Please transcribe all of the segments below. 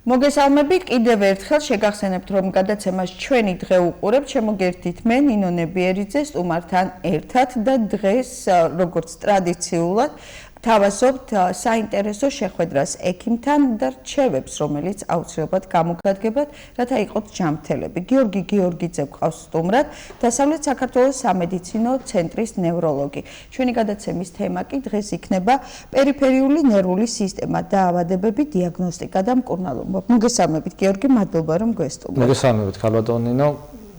მოგესალმებით კიდევ ერთხელ შეგახსენებთ რომ გადაცემას ჩვენი დღე უყურებთ შემოგერთით მე ნინო ნებიერიძე სტუმართან ერთად და დღეს როგორც ტრადიციულად თავაზობთ საინტერესო შეხვედრას ექიმთან და რჩევებს რომელიც აუცილებლად გამოგადგებათ რათა იყოთ ჯანმრთელები. გიორგი გიორგიძე გყავს სტუმრად, დასავლეთ საქართველოს სამედიცინო ცენტრის ნევროლოგი. ჩვენი გადაცემის თემა კი დღეს იქნება პერიფერიული ნერვული სისტემა, დაავადებები, დიაგნოსტიკა და მკურნალობა. მოგესალმებით გიორგი, მადლობა რომ გვესტუმრეთ. მოგესალმებით ქალბატონინო,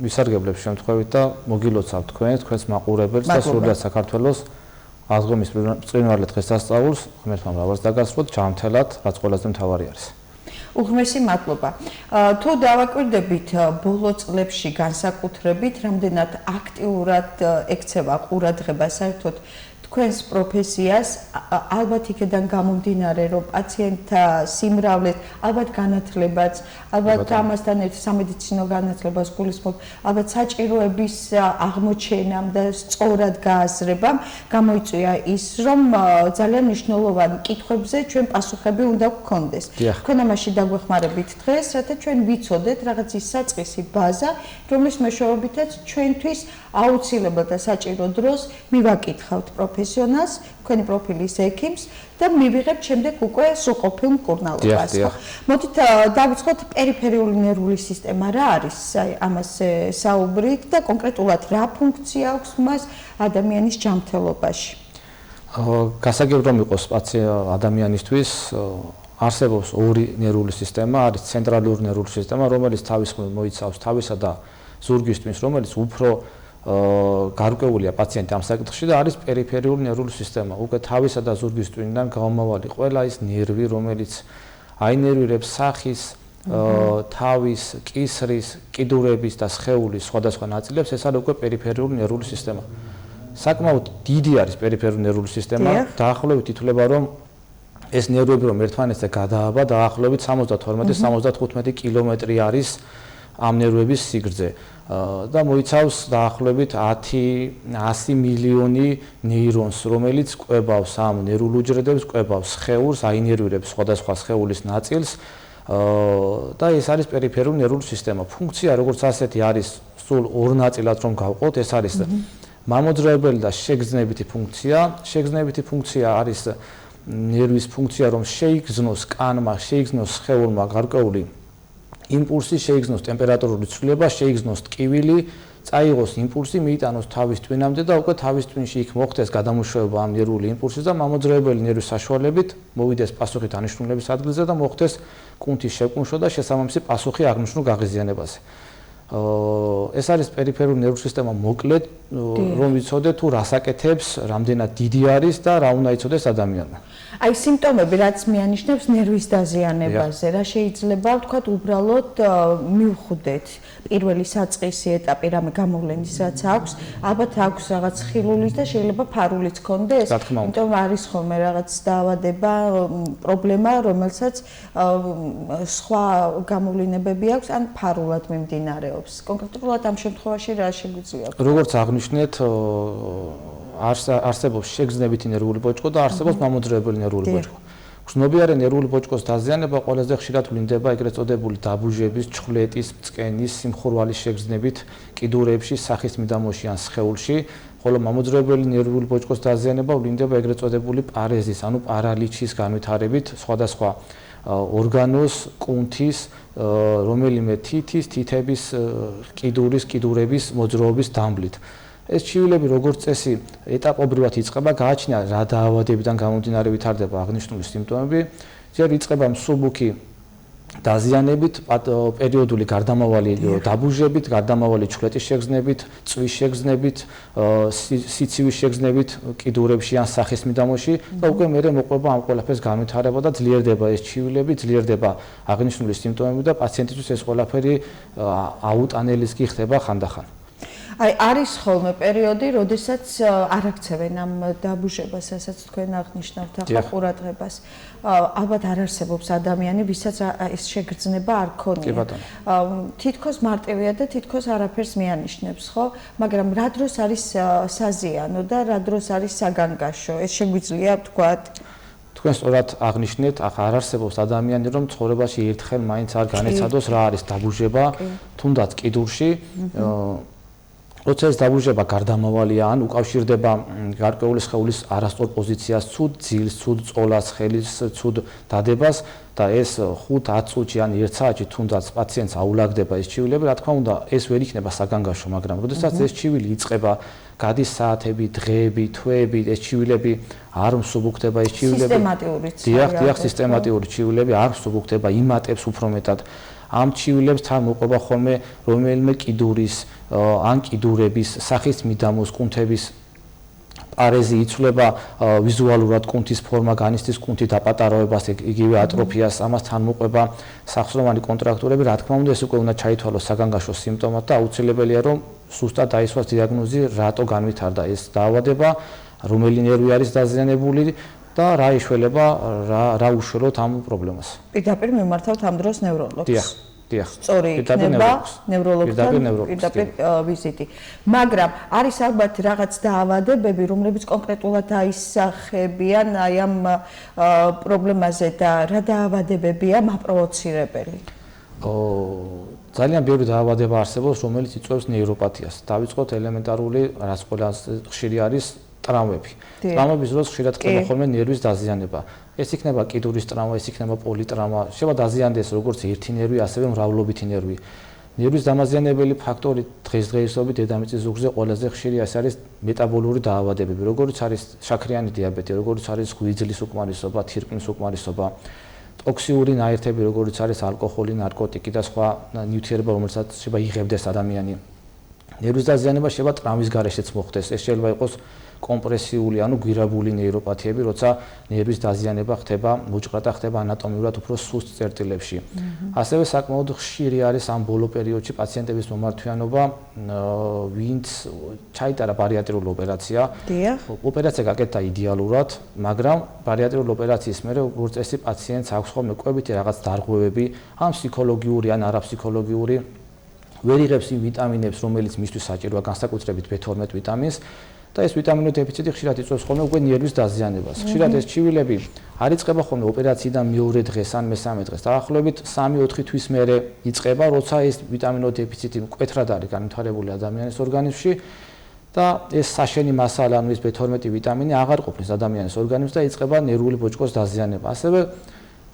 ვისარგებლებ შემთხვევით და მოგილოცავ თქვენს მაყურებელს და სრულად საქართველოს აღდგომის ბრწყინვალე დღესასწაულს ღმერთმა მრავალს დაგასრულოთ ჯანმრთელად, რაც ყველაზე მთავარი არის. უღმესი მადლობა. თუ დავაკვირდებით ბოლო წლებში განსაკუთრებით, რამდენად აქტიურად ექცევა ყურადღება საერთოდ თქვენს პროფესიას, ალბათ იქედან გამომდინარე, რომ პაციენტთა სიმრავლეს, ალბათ განათლებაც, ალბათ ამასთან ერთ სამედიცინო განათლებას გულისხმობ, ალბათ საჭიროების აღმოჩენამ და სწორად გააზრებამ გამოიწვია ის, რომ ძალიან მნიშვნელოვან კითხვებზე ჩვენ პასუხები უნდა გქონდეს. თქვენ ამაში დაგვეხმარებით დღეს, რათა ჩვენ ვიცოდეთ რაღაც ის საწყისი ბაზა, რომლის მეშვეობითაც ჩვენთვის აუცილებლად და საჭირო დროს მივაკითხავთ პროფესიონალს, თქვენი პროფილის ექიმს და მივიღებთ შემდეგ უკვე სრულყოფილ მკურნალობას. მოდით დავიწყოთ პერიფერიული ნერვული სისტემა რა არის, ამას საუბრით და კონკრეტულად რა ფუნქცია აქვს მას ადამიანის ჯანმრთელობაში. გასაგებ რომ იყოს ადამიანისთვის არსებობს ორი ნერვული სისტემა, არის ცენტრალური ნერვული სისტემა, რომელიც თავის მხრივ მოიცავს თავისა და ზურგის ტვინს, რომელიც უფრო გარკვეულია პაციენტი ამ საკითხში და არის პერიფერიული ნერვული სისტემა. უკვე თავისა და ზურგის ტვინიდან გამომავალი ყველა ის ნერვი, რომელიც აინერვირებს სახის, თავის, კისრის, კიდურების და სხეულის სხვადასხვა ნაწილებს, ეს არის უკვე პერიფერიული ნერვული სისტემა. საკმაოდ დიდი არის პერიფერიული ნერვული სისტემა, დაახლოებით ითვლება, რომ ეს ნერვები რომ ერთმანეთზე გადააბა, დაახლოებით 72-75 კილომეტრი არის ამ ნერვების სიგრძე. და მოიცავს დაახლოებით 100 მილიონი ნეირონს, რომელიც კვებავს ამ ნერვულ უჯრედებს, კვებავს სხეულს, აინერვირებს სხვადასხვა სხეულის ნაწილს და ეს არის პერიფერიული ნერვული სისტემა. ფუნქცია როგორც ასეთი არის სულ ორ ნაწილად რომ გავყოთ, ეს არის მამოძრავებელი და შეგრძნებითი ფუნქცია. შეგრძნებითი ფუნქცია არის ნერვის ფუნქცია, რომ შეიგრძნოს კანმა, შეიგრძნოს სხეულმა გარკვეული იმპულსი, შეიგრძნოს ტემპერატურული ცვლილება, შეიგრძნოს ტკივილი, წაიღოს იმპულსი, მიიტანოს თავის ტვინამდე და უკვე თავის ტვინში იქ მოხდეს გადამუშავება ამ ნერვული იმპულსის და მამოძრავებელი ნერვის საშუალებით მოვიდეს პასუხი დანიშნულების ადგილზე და მოხდეს კუნთის შეკუმშვა და შესაბამისი პასუხი აღნიშნულ გაღიზიანებაზე. ეს არის პერიფერიული ნერვული სისტემა მოკლედ, რომ ვიცოდეთ თუ რას აკეთებს, რამდენად დიდი არის და რა უნდა იცოდეს ადამიანმა. აი სიმპტომები რაც მიანიშნებს ნერვის დაზიანებაზე, რა შეიძლება ვთქვათ უბრალოდ მივხვდეთ პირველი საწყისი ეტაპი რამე გამოვლენის რაც აქვს, ალბათ აქვს რაღაც ხილულის და შეიძლება ფარულიც ქონდეს, იმიტომ არის ხოლმე რაღაც დაავადება, პრობლემა, რომელსაც სხვა გამოვლინებები აქვს ან ფარულად მიმდინარეობს. კონკრეტულად ამ შემთხვევაში რა შეგვიძლია? როგორც აღნიშნეთ, არსებობს შეგრძნებითი ნერვული ბოჭკო და არსებობს მამოძრავებელი ნერვული ბოჭკო. გრძნობიარე ნერვული ბოჭკოს დაზიანება ყველაზე ხშირად ვლინდება ეგრეთ წოდებული დაბუჟების, ჩხლეტის, მწკენის, სიმხურვალის შეგრძნებით კიდურებში, სახის მიდამოში ან სხეულში, ხოლო მამოძრავებელი ნერვული ბოჭკოს დაზიანება ვლინდება ეგრეთ წოდებული პარეზის, ანუ პარალიჩის განვითარებით სხვადასხვა ორგანოს, კუნთის, რომელიმე თითის, თითების, კიდურის, კიდურების მოძრაობის დამბლით. ეს ჩივილები როგორც წესი ეტაპობრივად იწყება, გააჩნია რა დაავადებიდან გამომდინარე ვითარდება აღნიშნული სიმპტომები, ჯერ იწყება მსუბუქი დაზიანებით, პერიოდული გარდამავალი დაბუჟებით, გარდამავალი ჩხლეტის შეგრძნებით, წვის შეგრძნებით, სიცივის შეგრძნებით კიდურებში ან სახის მიდამოში და უკვე მერე მოყვება ამ ყველაფერს განვითარება და ძლიერდება ეს ჩივილები, ძლიერდება აღნიშნული სიმპტომები და პაციენტისთვის ეს ყველაფერი აუტანელის კი ხდება ხანდახან. აი არის ხოლმე პერიოდი, როდესაც არ აქცევენ ამ დაბუჟებას, რასაც თქვენ აღნიშნავთ ახლა ყურადღებას. ალბათ არ არსებობს ადამიანი, ვისაც ეს შეგრძნება არ ქონია. თითქოს მარტივია და თითქოს არაფერს მიანიშნებს, ხო? მაგრამ რა დროს არის საზიანო და რა დროს არის საგანგაშო? ეს შეგვიძლია ვთქვათ? თქვენ სწორად აღნიშნეთ, ახლა არ არსებობს ადამიანი, რომ ცხოვრებაში ერთხელ მაინც არ განეცადოს რა არის დაბუჟება, თუნდაც კიდურში. როცა ეს დაბუჟება გარდამავალია, ან უკავშირდება გარკვეული სხეულის არასწორ პოზიციას, ცუდ ძილს, ცუდ წოლას, ხელის ცუდ დადებას და ეს 5-10 წუთში ან 1 საათში თუნდაც პაციენტს აულაგდება ეს ჩივილები, რა თქმა უნდა, ეს ვერ იქნება საგანგაშო, მაგრამ როდესაც ეს ჩივილი იწყება, გადის საათები, დღეები, თვეები, ეს ჩივილები არ მსუბუქდება, ეს ჩივილები დიახ, სისტემატიური ჩივილები არ მსუბუქდება, იმატებს უფრო მეტად. ამ ჩივილებს თან მოყვება ხოლმე რომელიმე კიდურის ან კიდურების სახის მიდამოს კუნთების პარეზი იცვლება ვიზუალურად კუნთის ფორმა განიცდის კუნთის დაპატარავებას, იგივე ატროფიას, ამას თან მოყვება სახსროვანი კონტრაქტურები, რა თქმა უნდა ეს უკვე უნდა ჩაითვალოს საგანგაშო სიმპტომად და აუცილებელია რომ სუსტად დაისვას დიაგნოზი, რატო განვითარდა ეს დაავადება, რომელი ნერვი არის დაზიანებული და რა იშველება, რა უშველოთ ამ პრობლემას. პირდაპირ მიმართავთ ამ დროს ნევროლოგს. დიახ. სწორი იქნება ნევროლოგთან პირდაპირ ვიზიტი. მაგრამ არის ალბათ რაღაც დაავადებები, რომლებიც კონკრეტულად აისახებიან აი ამ პრობლემაზე და რა დაავადებებია მაპროვოცირებელი? ძალიან ბევრი დაავადება არსებობს, რომელიც იწვევს ნეიროპათიას. დავიწყოთ ელემენტარული, რაც ყველაზე ხშირი არის ტრავმები. ტრავმების დროს ხშირად ხდება ხოლმე ნერვის დაზიანება. ეს იქნება კიდურის ტრავმა, ეს იქნება პოლიტრამა, შეიძლება დაზიანდეს როგორც ერთი ნერვი, ასევე მრავლობითი ნერვი. ნერვის დამაზიანებელი ფაქტორი დღესდღეობით დედამიწის ზურგზე ყველაზე ხშირი არის მეტაბოლური დაავადებები, როგორც არის შაქრიანი დიაბეტი, როგორც არის ღვიძლის უკმარისობა, თირკმლის უკმარისობა, ტოქსიური ნაერთები, როგორც არის ალკოჰოლი, ნარკოტიკი და სხვა ნივთიერება, რომელსაც შეიძლება იღებდეს ადამიანი. ნერვის დაზიანება შეიძლება ტრავმის გარეშეც მოხდეს. ეს შეიძლება იყოს კომპრესიული, ანუ გვირაბული ნეიროპათიები, როცა ნერვის დაზიანება ხდება, მოჭრატა ხდება ანატომიურად უფრო სუსტ წერტილებში. ასევე საკმაოდ ხშირი არის ამ ბოლო პერიოდში პაციენტების მომართვიანობა, ვინც ჩაიტარა ბარიატრიული ოპერაცია. ოპერაცია გაკეთდა იდეალურად, მაგრამ ბარიატრიული ოპერაციის მერე როგორც წესი პაციენტს აქვს ხოლმე კვებითი რაღაც დარღვევები, ან ფსიქოლოგიური, ან არაფსიქოლოგიური, ვერ იღებს იმ ვიტამინებს, რომელიც მისთვის საჭიროა, განსაკუთრებით B12 ვიტამინს. და ეს ვიტამინო დეფიციტი ხშირად იწვევს ხოლმე უკვე ნერვის დაზიანებას. ხშირად ეს ჩივილები არ იწყება ხოლმე ოპერაციიდან მეორე დღეს ან მესამე დღეს. დაახლოებით 3-4 თვის მერე იწყება, როცა ეს ვიტამინო დეფიციტი მკვეთრად არის განვითარებული ადამიანის ორგანიზმში და ეს საშენი მასალა, ანუ ეს B12 ვიტამინი აღარ ყოფნის ადამიანის ორგანიზმში და იწყება ნერვული ბოჭკოს დაზიანება. ასევე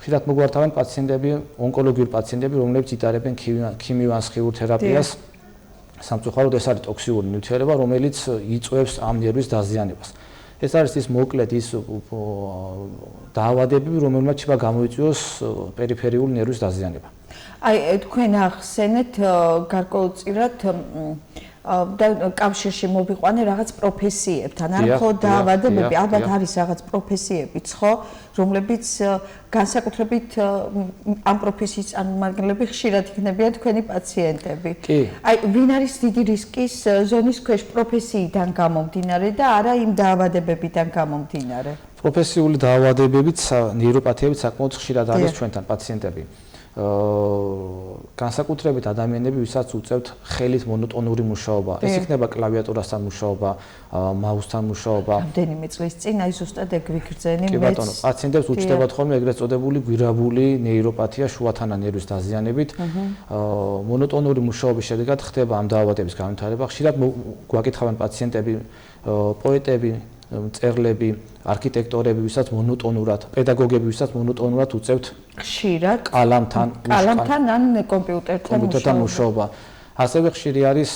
ხშირად მოგვართავენ პაციენტები, ონკოლოგიური პაციენტები, რომლებიც იტარებენ ქიმიურ სხიურ თერაპიას. სამწუხაროდ ეს არის ტოქსიური ნივთიერება, რომელიც იწვევს ამ ნერვის დაზიანებას. ეს არის ის მოკლედ ის დაავადებები, რომელმაც შეიძლება გამოიწვიოს პერიფერიული ნერვის დაზიანება. აი თქვენ ახსენეთ გარკვეულწილად და კავშირში მოვიყვანე რაღაც პროფესიებთან, არ მხოლოდ დაავადებები, ალბათ არის რაღაც პროფესიებიც, ხო, რომლებიც განსაკუთრებით ამ პროფესიის წარმომადგენლები ხშირად იქნებიან თქვენი პაციენტები. აი, ვინ არის დიდი რისკის ზონის ქვეშ პროფესიიდან გამომდინარე და არა იმ დაავადებებიდან გამომდინარე? პროფესიული დაავადებებიც, ნეიროპათიებიც საკმაოდ ხშირად არის ჩვენთან პაციენტები. განსაკუთრებით ადამიანები, ვისაც უწევთ ხელით მონოტონური მუშაობა. ეს იქნება კლავიატურასთან მუშაობა, მაუსთან მუშაობა. რამდენიმე წლის წინ აი ზუსტად ეგ ვიგრძენი კი ბატონო, პაციენტებს უჩნდებათ ხოლმე ეგრეთ წოდებული გვირაბული ნეიროპათია შუათანა ნერვის დაზიანებით. მონოტონური მუშაობის შედეგად ხდება ამ დაავადების განვითარება. ხშირად გვაკითხავენ პაციენტები, პოეტები, მწერლები, არქიტექტორები, ვისაც მონოტონურად, პედაგოგები, ვისაც მონოტონურად უწევთ ხშირად კალამთან ან კომპიუტერთან მუშაობა. ასევე ხშირი არის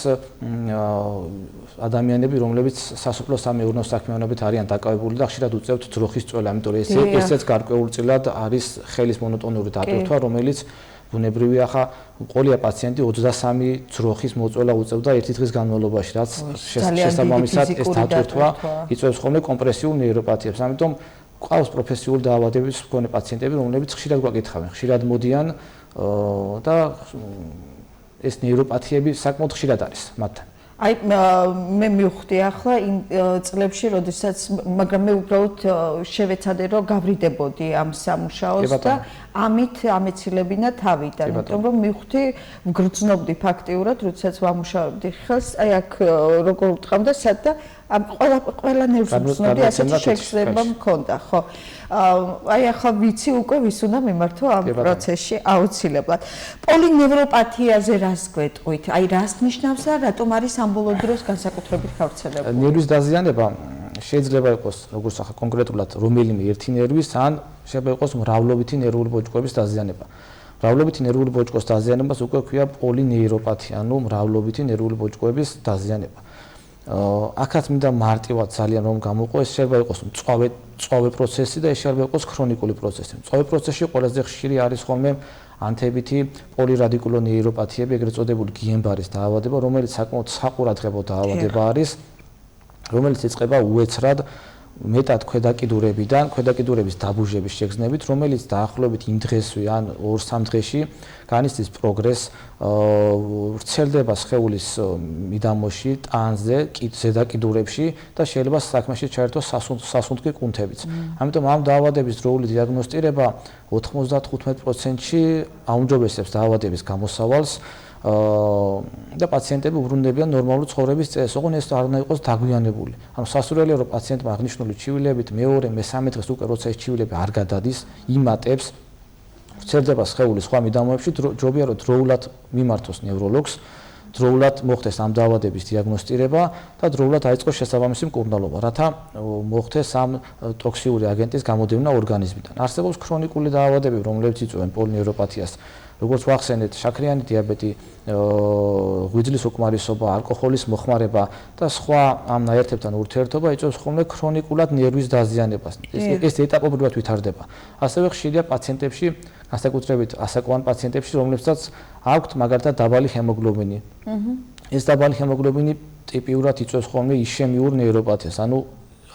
ადამიანები, რომლებიც სასოფლო-სამეურნეო საქმიანობით არიან დაკავებული და ხშირად უწევთ ძროხის წველა, ამიტომ ესეც გარკვეულწილად არის ხელის მონოტონური დატვირთვა, რომელიც ბუნებრივია, ხა ყოლია პაციენტი 23 ძროხის მოწველა უწევდა ერთი დღის განმავლობაში, რაც შესაბამისად ეს დატვირთვა იწვევს ხოლმე კომპრესიულ ნეიროპათიებს. ამიტომ ყავს პროფესიული დაავადების მქონე პაციენტები, რომლებიც ხშირად გვაკითხავენ, ხშირად მოდიან და ეს ნეიროპათიები საკმაოდ ხშირად არის მათთან. აი მე მივხვდი ახლა იმ წლებში, როდესაც მაგრამ მე უბრალოდ შევეცადე რომ გავრიდებოდი ამ სამუშაოს და ამით ამეცილებინა თავიდან, იმიტომ რომ მივხვდი, ვგრძნობდი ფაქტიურად, როდესაც ვამუშავებდი ხელს, აი აქ როგორ ვტყავდა სად და ყველა ნერვს უცნობი ასეთი შეგრძნება მქონდა, ხო. აი ახლა ვიცი უკვე ვის უნდა მიმართო ამ პროცესში აუცილებლად. პოლინევროპათიაზე რას გვეტყვით? აი რას ნიშნავს და რატომ არის ამ ბოლო დროს განსაკუთრებით გავრცელებული? ნერვის დაზიანება შეიძლება იყოს როგორც ახლა კონკრეტულად რომელიმე ერთი ნერვის ან შეიძლება იყოს მრავლობითი ნერვული ბოჭკოების დაზიანება. მრავლობითი ნერვული ბოჭკოს დაზიანებას უკვე ქვია პოლინეიროპათია, ანუ მრავლობითი ნერვული ბოჭკოების დაზიანება. აქაც მინდა მარტივად ძალიან რომ გამოყო, ეს შეიძლება იყოს მწვავე პროცესი და ეს შეიძლება იყოს ქრონიკული პროცესი. მწვავე პროცესში ყველაზე ხშირი არის ხოლმე ანთებითი პოლირადიკულონეიროპათიები, ეგრეთ წოდებული გიემბარის დაავადება, რომელიც საკმაოდ საყურადღებო დაავადება არის, რომელიც იწყება უეცრად მეტად ქვედაკიდურებიდან, ქვედაკიდურების დაბუჟების შეგრძნებით, რომელიც დაახლოებით იმ დღესვე ან 2-3 დღეში განიცდის პროგრესს, ვრცელდება სხეულის მიდამოში, ტანზე, ზედაკიდურებში და შეიძლება საქმეში ჩაერთოს სასუნთქი კუნთებიც. ამიტომ ამ დაავადების დროული დიაგნოსტირება 95%-ში აუმჯობესებს დაავადების გამოსავალს და პაციენტები უბრუნდებიან ნორმალური ცხოვრების წესს, ოღონდ ეს არ უნდა იყოს დაგვიანებული. ანუ სასურველია რომ პაციენტმა აღნიშნული ჩივილებით მეორე, მესამე დღეს უკვე როცა ეს ჩივილები არ გადადის, იმატებს, ვრცელდება სხეულის სხვა მიდამოებში, ჯობია რომ დროულად მიმართოს ნევროლოგს, დროულად მოხდეს ამ დაავადების დიაგნოსტირება და დროულად აიწყოს შესაბამისი მკურნალობა, რათა მოხდეს ამ ტოქსიური აგენტის გამოდევნა ორგანიზმიდან. არსებობს ქრონიკული დაავადებები, რომლებიც იწვევენ პოლინეიროპათიას. როგორც ვახსენეთ, შაქრიანი დიაბეტი, ღვიძლის უკმარისობა, ალკოჰოლის მოხმარება და სხვა ამ ნაერთებთან ურთიერთობა იწვევს ხოლმე ქრონიკულად ნერვის დაზიანებას. ეს ეტაპობრივად ვითარდება. ასევე ხშირია პაციენტებში, განსაკუთრებით ასაკოვან პაციენტებში, რომლებსაც აქვთ მაგალითად დაბალი ჰემოგლობინი. ეს დაბალი ჰემოგლობინი ტიპიურად იწვევს ხოლმე იშემიურ ნეიროპათიას, ანუ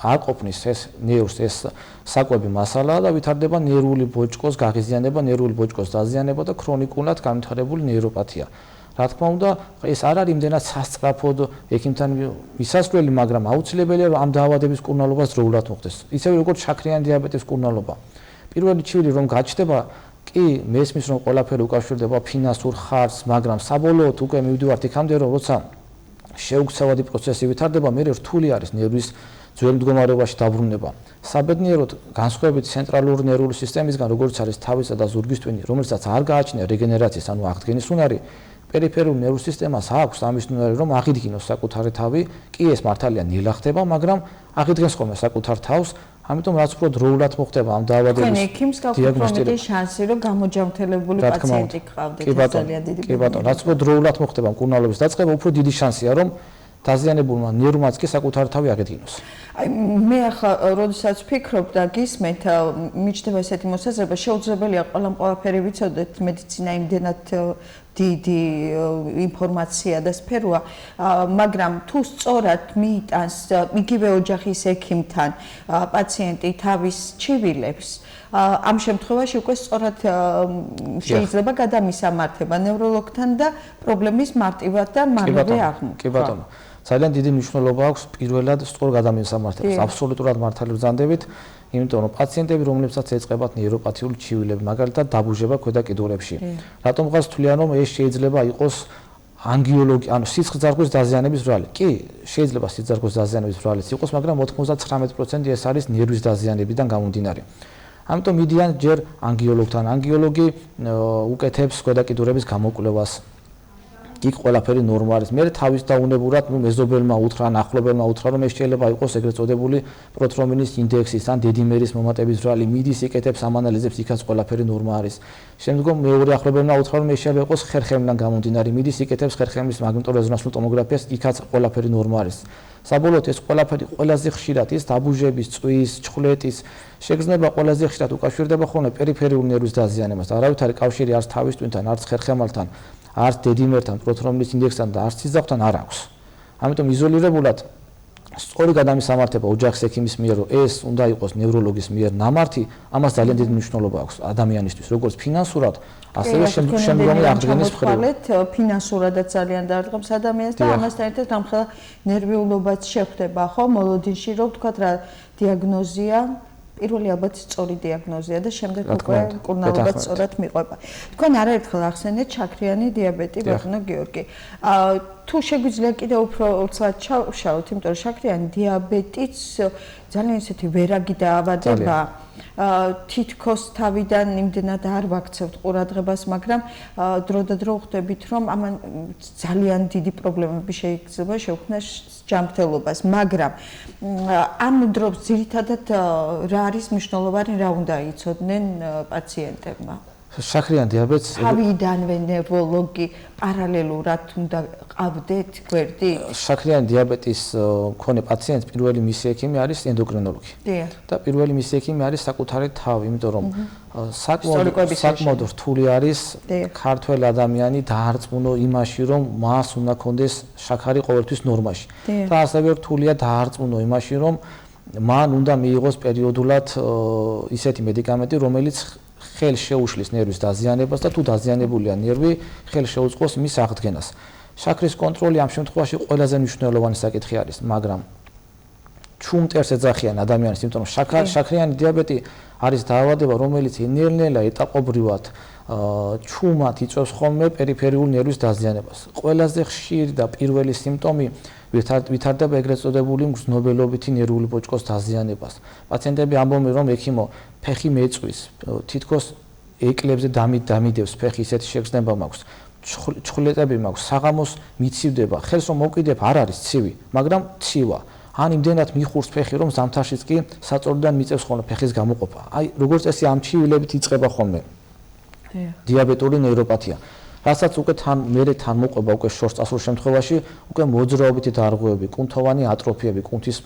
აყოფნის ეს ნერვს ეს საკვები მასალაა და ვითარდება ნერვული ბოჭკოს გაღიზიანება, ნერვული ბოჭკოს დაზიანება და ქრონიკულად განვითარებული ნეიროპათია. რა თქმა უნდა, ეს არ არის იმდენად სასწრაფოდ ექიმთან მისასვლელი, მაგრამ აუცილებელია რომ ამ დაავადების მკურნალობას დროულად მოხდეს. ისევე როგორც შაქრიანი დიაბეტის მკურნალობა. პირველი ჩივილი რომ გაჩნდება, კი მესმის რომ ყველაფერი უკავშირდება ფინანსურ ხარჯს, მაგრამ საბოლოოდ უკვე მივდივართ იქამდე რომ როცა შეუქცევადი პროცესი ვითარდება, მე რთული არის ნერვის ძველ მდგომარეობაში დაბრუნება. საბედნიეროდ განსხვავებით ცენტრალური ნერვული სისტემისგან, როგორც არის თავისა და ზურგის ტვინი, რომელსაც არ გააჩნია რეგენერაციის, ანუ აღდგენის უნარი, პერიფერულ ნერვულ სისტემას აქვს ამის უნარი, რომ აღიდგინოს საკუთარი თავი, კი ეს მართალია ნელა ხდება, მაგრამ აღიდგენს ხოლმე საკუთარ თავს, ამიტომ რაც უფრო დროულად მოხდება ამ დაავადების დიაგნოსტირება, შანსი რომ გამოჯანმრთელებული პაციენტი გყავდეთ, ძალიან დიდი. კი ბატონო, რაც უფრო დროულად მოხდება მკურნალობის დაწყება, უფრო დიდი შანსია რომ დაზიანებულმა ნერვმაც კი საკუთარი თავი აღედგინოს. აი მე ახლა როდესაც ვფიქრობ და გისმენთ, მიჩნდება ესეთი მოსაზრება, შეუძლებელია ყველაფერი ვიცოდეთ, მედიცინა იმდენად დიდი ინფორმაცია და სფეროა, მაგრამ თუ სწორად მიიტანს იგივე ოჯახის ექიმთან პაციენტი თავის ჩივილებს, ამ შემთხვევაში უკვე სწორად შეიძლება გადამისამართება ნევროლოგთან და პრობლემის მარტივად და მალევე აღმოჩნდება. კი ბატონო. ძალიან დიდი მნიშვნელობა აქვს პირველად სწორ გადამისამართებას. აბსოლუტურად მართალი ვზანდებით, იმიტომ რომ პაციენტები, რომლებსაც ეწყებათ ნეიროპათიული ჩივილები, მაგალითად დაბუჟება ქვედაკიდურებში. რატომღაც თვლიან, რომ ეს შეიძლება იყოს ანგიოლოგი, ანუ სიცხეძარღვის დაზიანების ბრალი. კი, შეიძლება სიცხეძარღვის დაზიანების ბრალიც იყოს, მაგრამ 99% ეს არის ნერვის დაზიანებიდან გამომდინარე. ამიტომ მიდიან ჯერ ანგიოლოგთან. ანგიოლოგი უკეთებს ქვედაკიდურების გამოკვლევას. იქ ყველაფერი ნორმა არის. მე თავის დაუნებურად მეზობელმა უთხრა, ახლობელმა უთხრა, რომ ეს შეიძლება იყოს ეგრეთ წოდებული პროთრომინის ინდექსის ან დედიმერის მომატების ბრალი. მიდის იკეთებს ამ ანალიზებს, იქაც ყველაფერი ნორმა არის. შემდგომ მეორე ახლობელმა უთხრა, რომ ეს შეიძლება იყოს ხერხემლიდან გამომდინარე. მიდის იკეთებს ხერხემლის მაგნიტორეზონანსულ ტომოგრაფიას, იქაც ყველაფერი ნორმა არის. საბოლოოდ ეს ყველაფერი ყველაზე ხშირად ის დაბუჟების, წვის, ჩხვლეტის შეგრძნება ყველაზე ხშირად უკავშირდება ხოლმე პერიფერიული ნერვის დაზიანებას. არავითარი კავშირი არც თავის ტვინთან, არც ხერხემალთან, არც დედიმერთან, პროთრომინის ინდექსთან და არც სიზავთან არ აქვს. ამიტომ იზოლირებულად სწორი გადამისამართება ოჯახის ექიმის მიერ, რომ ეს უნდა იყოს ნევროლოგის მიერ ნამართი, ამას ძალიან დიდი მნიშვნელობა აქვს ადამიანისთვის, როგორც ფინანსურად, ასევე შემდგომი აღდგენის მხრივ. ფინანსურადაც ძალიან დაარღვევს ადამიანს და ამასთან ერთად ნერვიულობაც შეხვდება, ხო, მოლოდინში, რომ თქვათ რა დიაგნოზია პირველი ალბათ სწორი დიაგნოზია და შემდეგ რა თქმა უკვე უნდა, კურნალობაც ბეთანხმებით. სწორად მიყვება. თქვენ არაერთხელ ახსენეთ შაქრიანი დიაბეტი, ბატონო გიორგი. თუ შეგვიძლია კიდევ უფრო ცალად ჩავშალოთ, იმიტომ რომ შაქრიანი დიაბეტიც ძალიან ისეთი ვერაგი დაავადება. თითქოს თავიდან იმდენად არ ვაქცევთ ყურადღებას, მაგრამ დროდადრო ხვდებით, რომ ამან ძალიან დიდი პრობლემები შეიძლება შეუქმნას ჯანმრთელობას, მაგრამ ამ დროს ძირითადად რა არის მნიშვნელოვანი, რა უნდა იცოდნენ პაციენტებმა? შაქრიან დიაბეტს თავიდანვე ნევროლოგი პარალელურად უნდა ყავდეთ გვერდით? შაქრიანი დიაბეტის მქონე პაციენტს პირველი მისი ექიმი არის ენდოკრინოლოგი. და პირველი მისი ექიმი არის საკუთარი თავი, იმიტომ რომ საკმაოდ რთული არის ქართველ ადამიანი დაარწმუნო იმაში, რომ მას უნდა კონდეს შაქარი ყოველთვის ნორმაში. და ასევე რთულია დაარწმუნო იმაში, რომ მან უნდა მიიღოს პერიოდულად ისეთი მედიკამენტი, რომელიც ხელს შეუშლის ნერვის დაზიანებას და თუ დაზიანებულია ნერვი, ხელს შეუწყოს მის აღდგენას. შაქრის კონტროლი ამ შემთხვევაში ყველაზე მნიშვნელოვანი საკითხი არის, მაგრამ ჩუმ მტერს ეძახიან ადამიანს, იმიტომ რომ შაქრიანი დიაბეტი არის დაავადება, რომელიც ნელ-ნელა ეტაპობრივად ჩუმად იწვევს ხოლმე პერიფერიულ ნერვის დაზიანებას. ყველაზე ხშირი და პირველი სიმპტომი ვითარდება ეგრეთ წოდებული მგრძნობელობითი ნერვული ბოჭკოს დაზიანებას. პაციენტები ამბობენ, რომ ექიმო, ფეხი მეწვის, თითქოს ეკლებზე დამიდევს ფეხი, ისეთი შეგრძნება მაქვს. ჩხლეტები მაქვს, საღამოს მიცივდება, ხელს რომ მოვკიდებ არ არის ცივი, მაგრამ ცივა. ან იმდენად მიხურს ფეხი, რომ ზამთარშიც კი საწოლიდან მიწევს ხოლმე ფეხის გამოყოფა. აი, როგორც წესი ამ ჩივილებით იწყება ხოლმე დიაბეტური ნეიროპათია. რასაც უკვე თან მოყვება უკვე შორს წასულ შემთხვევაში, უკვე მოძრაობითი დარღვევები, კუნთოვანი ატროფიები, კუნთის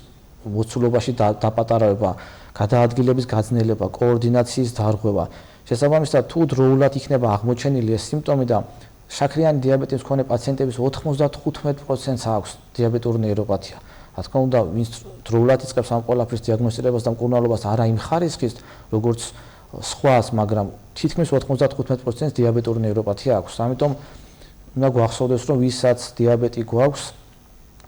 მოცულობაში დაპატარავება, გადაადგილების გაძნელება, კოორდინაციის დარღვევა. შესაბამისად, თუ დროულად იქნება აღმოჩენილი ეს სიმპტომი და შაქრიანი დიაბეტის მქონე პაციენტების 95%-ს აქვს დიაბეტური ნეიროპათია. რა თქმა უნდა, ვინც დროულად იწყებს ამ ყველაფრის დიაგნოსტირებას და მკურნალობას არა იმ ხარისხის, როგორც სხვას, მაგრამ თითქმის 95%-ს დიაბეტური ნეიროპათია აქვს. ამიტომ უნდა გვახსოვდეს, რომ ვისაც დიაბეტი გვაქვს,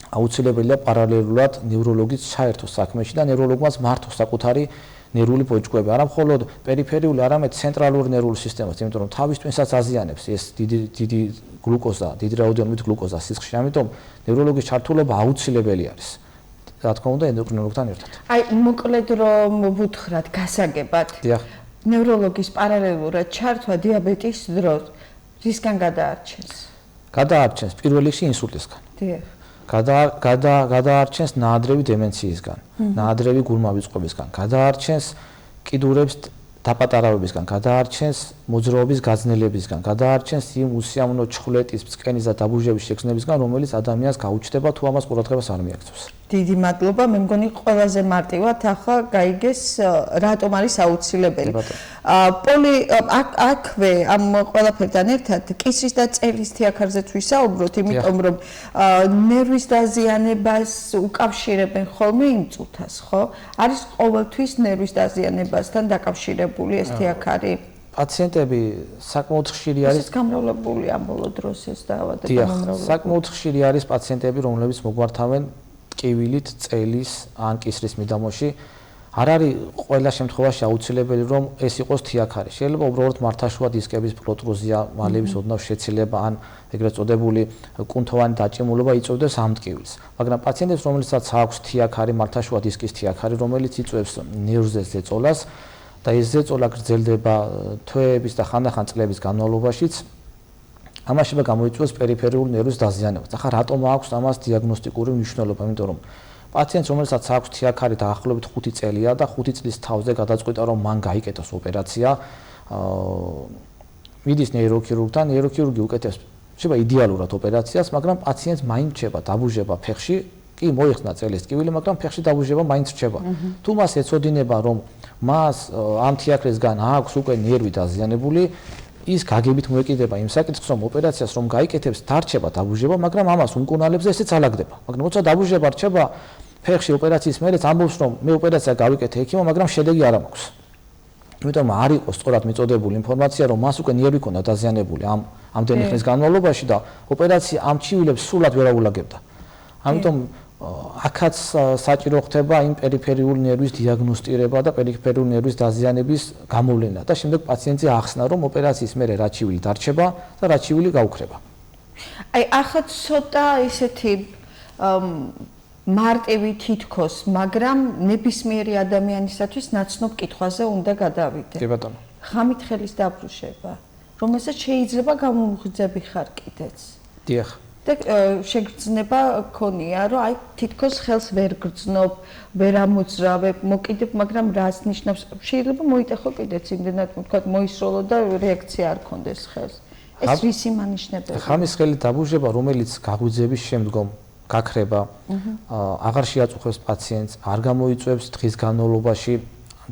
აუცილებელია პარალელურად ნევროლოგის ჩაერთოს საქმეში და ნევროლოგმაც მართოს საკუთარი ნერვული ბოჭკოები, არა მხოლოდ პერიფერიული, არამედ ცენტრალური ნერვული სისტემას, იმიტომ რომ თავის ტვინსაც აზიანებს ეს დიდი გლუკოზა, დიდი რაოდენობით გლუკოზა სისხლში. ამიტომ ნევროლოგის ჩართულობა აუცილებელი არის. რა თქმა უნდა, ენდოკრინოლოგთან ერთად. აი, მოკლედ რომ ვუთხრათ გასაგებად. ნევროლოგის პარალელურად ჩართვა დიაბეტის დროს რისგან გადაარჩენს? გადაარჩენს პირველ რიგში ინსულტისგან. გადაარჩენს ნაადრევი დემენციისგან, ნაადრევი გულმავიწყობისგან, გადაარჩენს კიდურებს დაპატარავებისგან, გადაარჩენს მოძრაობის გაძნელებისგან, გადაარჩენს იმ უსიამოვნო ჩხვლეტის, ბწყენის და დაბუჟების შეგრძნებისგან, რომელიც ადამიანს გაუჩნდება თუ ამას ყურადღებას არ მიაქცევს. დიდი მადლობა, მე მგონი ყველაზე მარტივად ახლა გაიგეს რატომ არის აუცილებელი. პოლი აქვე ამ ყველაფერთან ერთად კისრის და წელის თიაქარზეც ვისაუბროთ, იმიტომ რომ ნერვის დაზიანებას უკავშირებენ ხოლმე იმ წუთას, ხო? არის ყოველთვის ნერვის დაზიანებასთან დაკავშირებული ეს თიაქარი? პაციენტები საკმაოდ ხშირი არის გამრავლებული ამ ბოლო დროს ეს დაავადება მომრავლებული. საკმაოდ ხშირი არის პაციენტები, რომლებიც მოგვართავენ ტკივილით, წელის ან კისრის მიდამოში. არ არის ყველა შემთხვევაში აუცილებელი, რომ ეს იყოს თიაქარი. შეიძლება უბრალოდ მართაშუა დისკების პროტრუზია, მალების ოდნავ შეცილება ან ეგრეთ წოდებული კუნთოვანი დაჭიმულობა იწვევდეს ამ ტკივილს. მაგრამ პაციენტებს, რომლებსაც აქვს თიაქარი, მართაშუა დისკის თიაქარი, რომელიც იწვევს ნერვზე ზეწოლას და ეს ზეწოლა გრძელდება თვეების და ხანდახან წლების განმავლობაშიც, ამაშობა გამოიწვევს პერიფერიული ნერვის დაზიანებას. ახლა რატომ აქვს ამას დიაგნოსტიკური მნიშვნელობა? იმიტომ რომ პაციენტს, რომელსაც აქვს თიაქარი დაახლოებით 5 წელია და 5 წლის თავზე გადაწყვიტა, რომ მან გაიკეთოს ოპერაცია, მიდის ნეიროქირურგთან, ნეიროქირურგი უკეთებს შეიძლება იდეალურად ოპერაციას, მაგრამ პაციენტს მაინც რჩება დაბუჟება ფეხში, კი მოიხსნა წელის ტკივილი, მაგრამ ფეხში დაბუჟება მაინც რჩება. თუ მას ეცოდინება, რომ მას ამ თიაქრისგან აქვს უკვე ნერვი დაზიანებული, ის გაგებით მოეკიდება იმ საკითხს, რომ ოპერაციას რომ გაიკეთებს, დარჩება დაბუჟება, მაგრამ ამას უმკურნალებზე ესეც ალაგდება. მაგრამ როცა დაბუჟება რჩება ფეხში ოპერაციის მერეც ამბობს, რომ მე ოპერაცია გავიკეთე ექიმო, მაგრამ შედეგი არ მაქვს. იმიტომ არ იყო სწორად მიწოდებული ინფორმაცია, რომ მას უკვე ნერვი ჰქონდა დაზიანებული ამდენი ხნის განმავლობაში და ოპერაცია ამ ჩივილებს სრულად ვერ აულაგებდა. ამიტომ აქაც საჭირო ხდება იმ პერიფერიული ნერვის დიაგნოსტირება და პერიფერიული ნერვის დაზიანების გამოვლენა და შემდეგ პაციენტზე ახსნა, რომ ოპერაციის მერე რა ჩივილი დარჩება და რა ჩივილი გაუქრება. აი ახლა ცოტა ისეთი მარტივი თითქოს, მაგრამ ნებისმიერი ადამიანისათვის ნაცნობ კითხვაზე უნდა გადავიდე. კი ბატონო. ღამით ხელის დაბრუშება, რომელსაც შეიძლება გამომღვიძები ხარ კიდეც. დიახ. და შეგრძნება ქონია, რომ აი თითქოს ხელს ვერ გრძნობ, ვერ ამოძრავებ, მოკიდებ, მაგრამ რას ნიშნავს? შეიძლება მოიტეხო კიდეც იმდენად, ვთქვათ, მოისროლო და რეაქცია არ ქონდეს ხელს. ეს რის იმანიშნებელია? ღამის ხელის დაბრუშება, რომელიც გაღვიძების შემდგომ გაქრება, აღარ შეაწუხებს პაციენტს, არ გამოიწვევს დღის განმავლობაში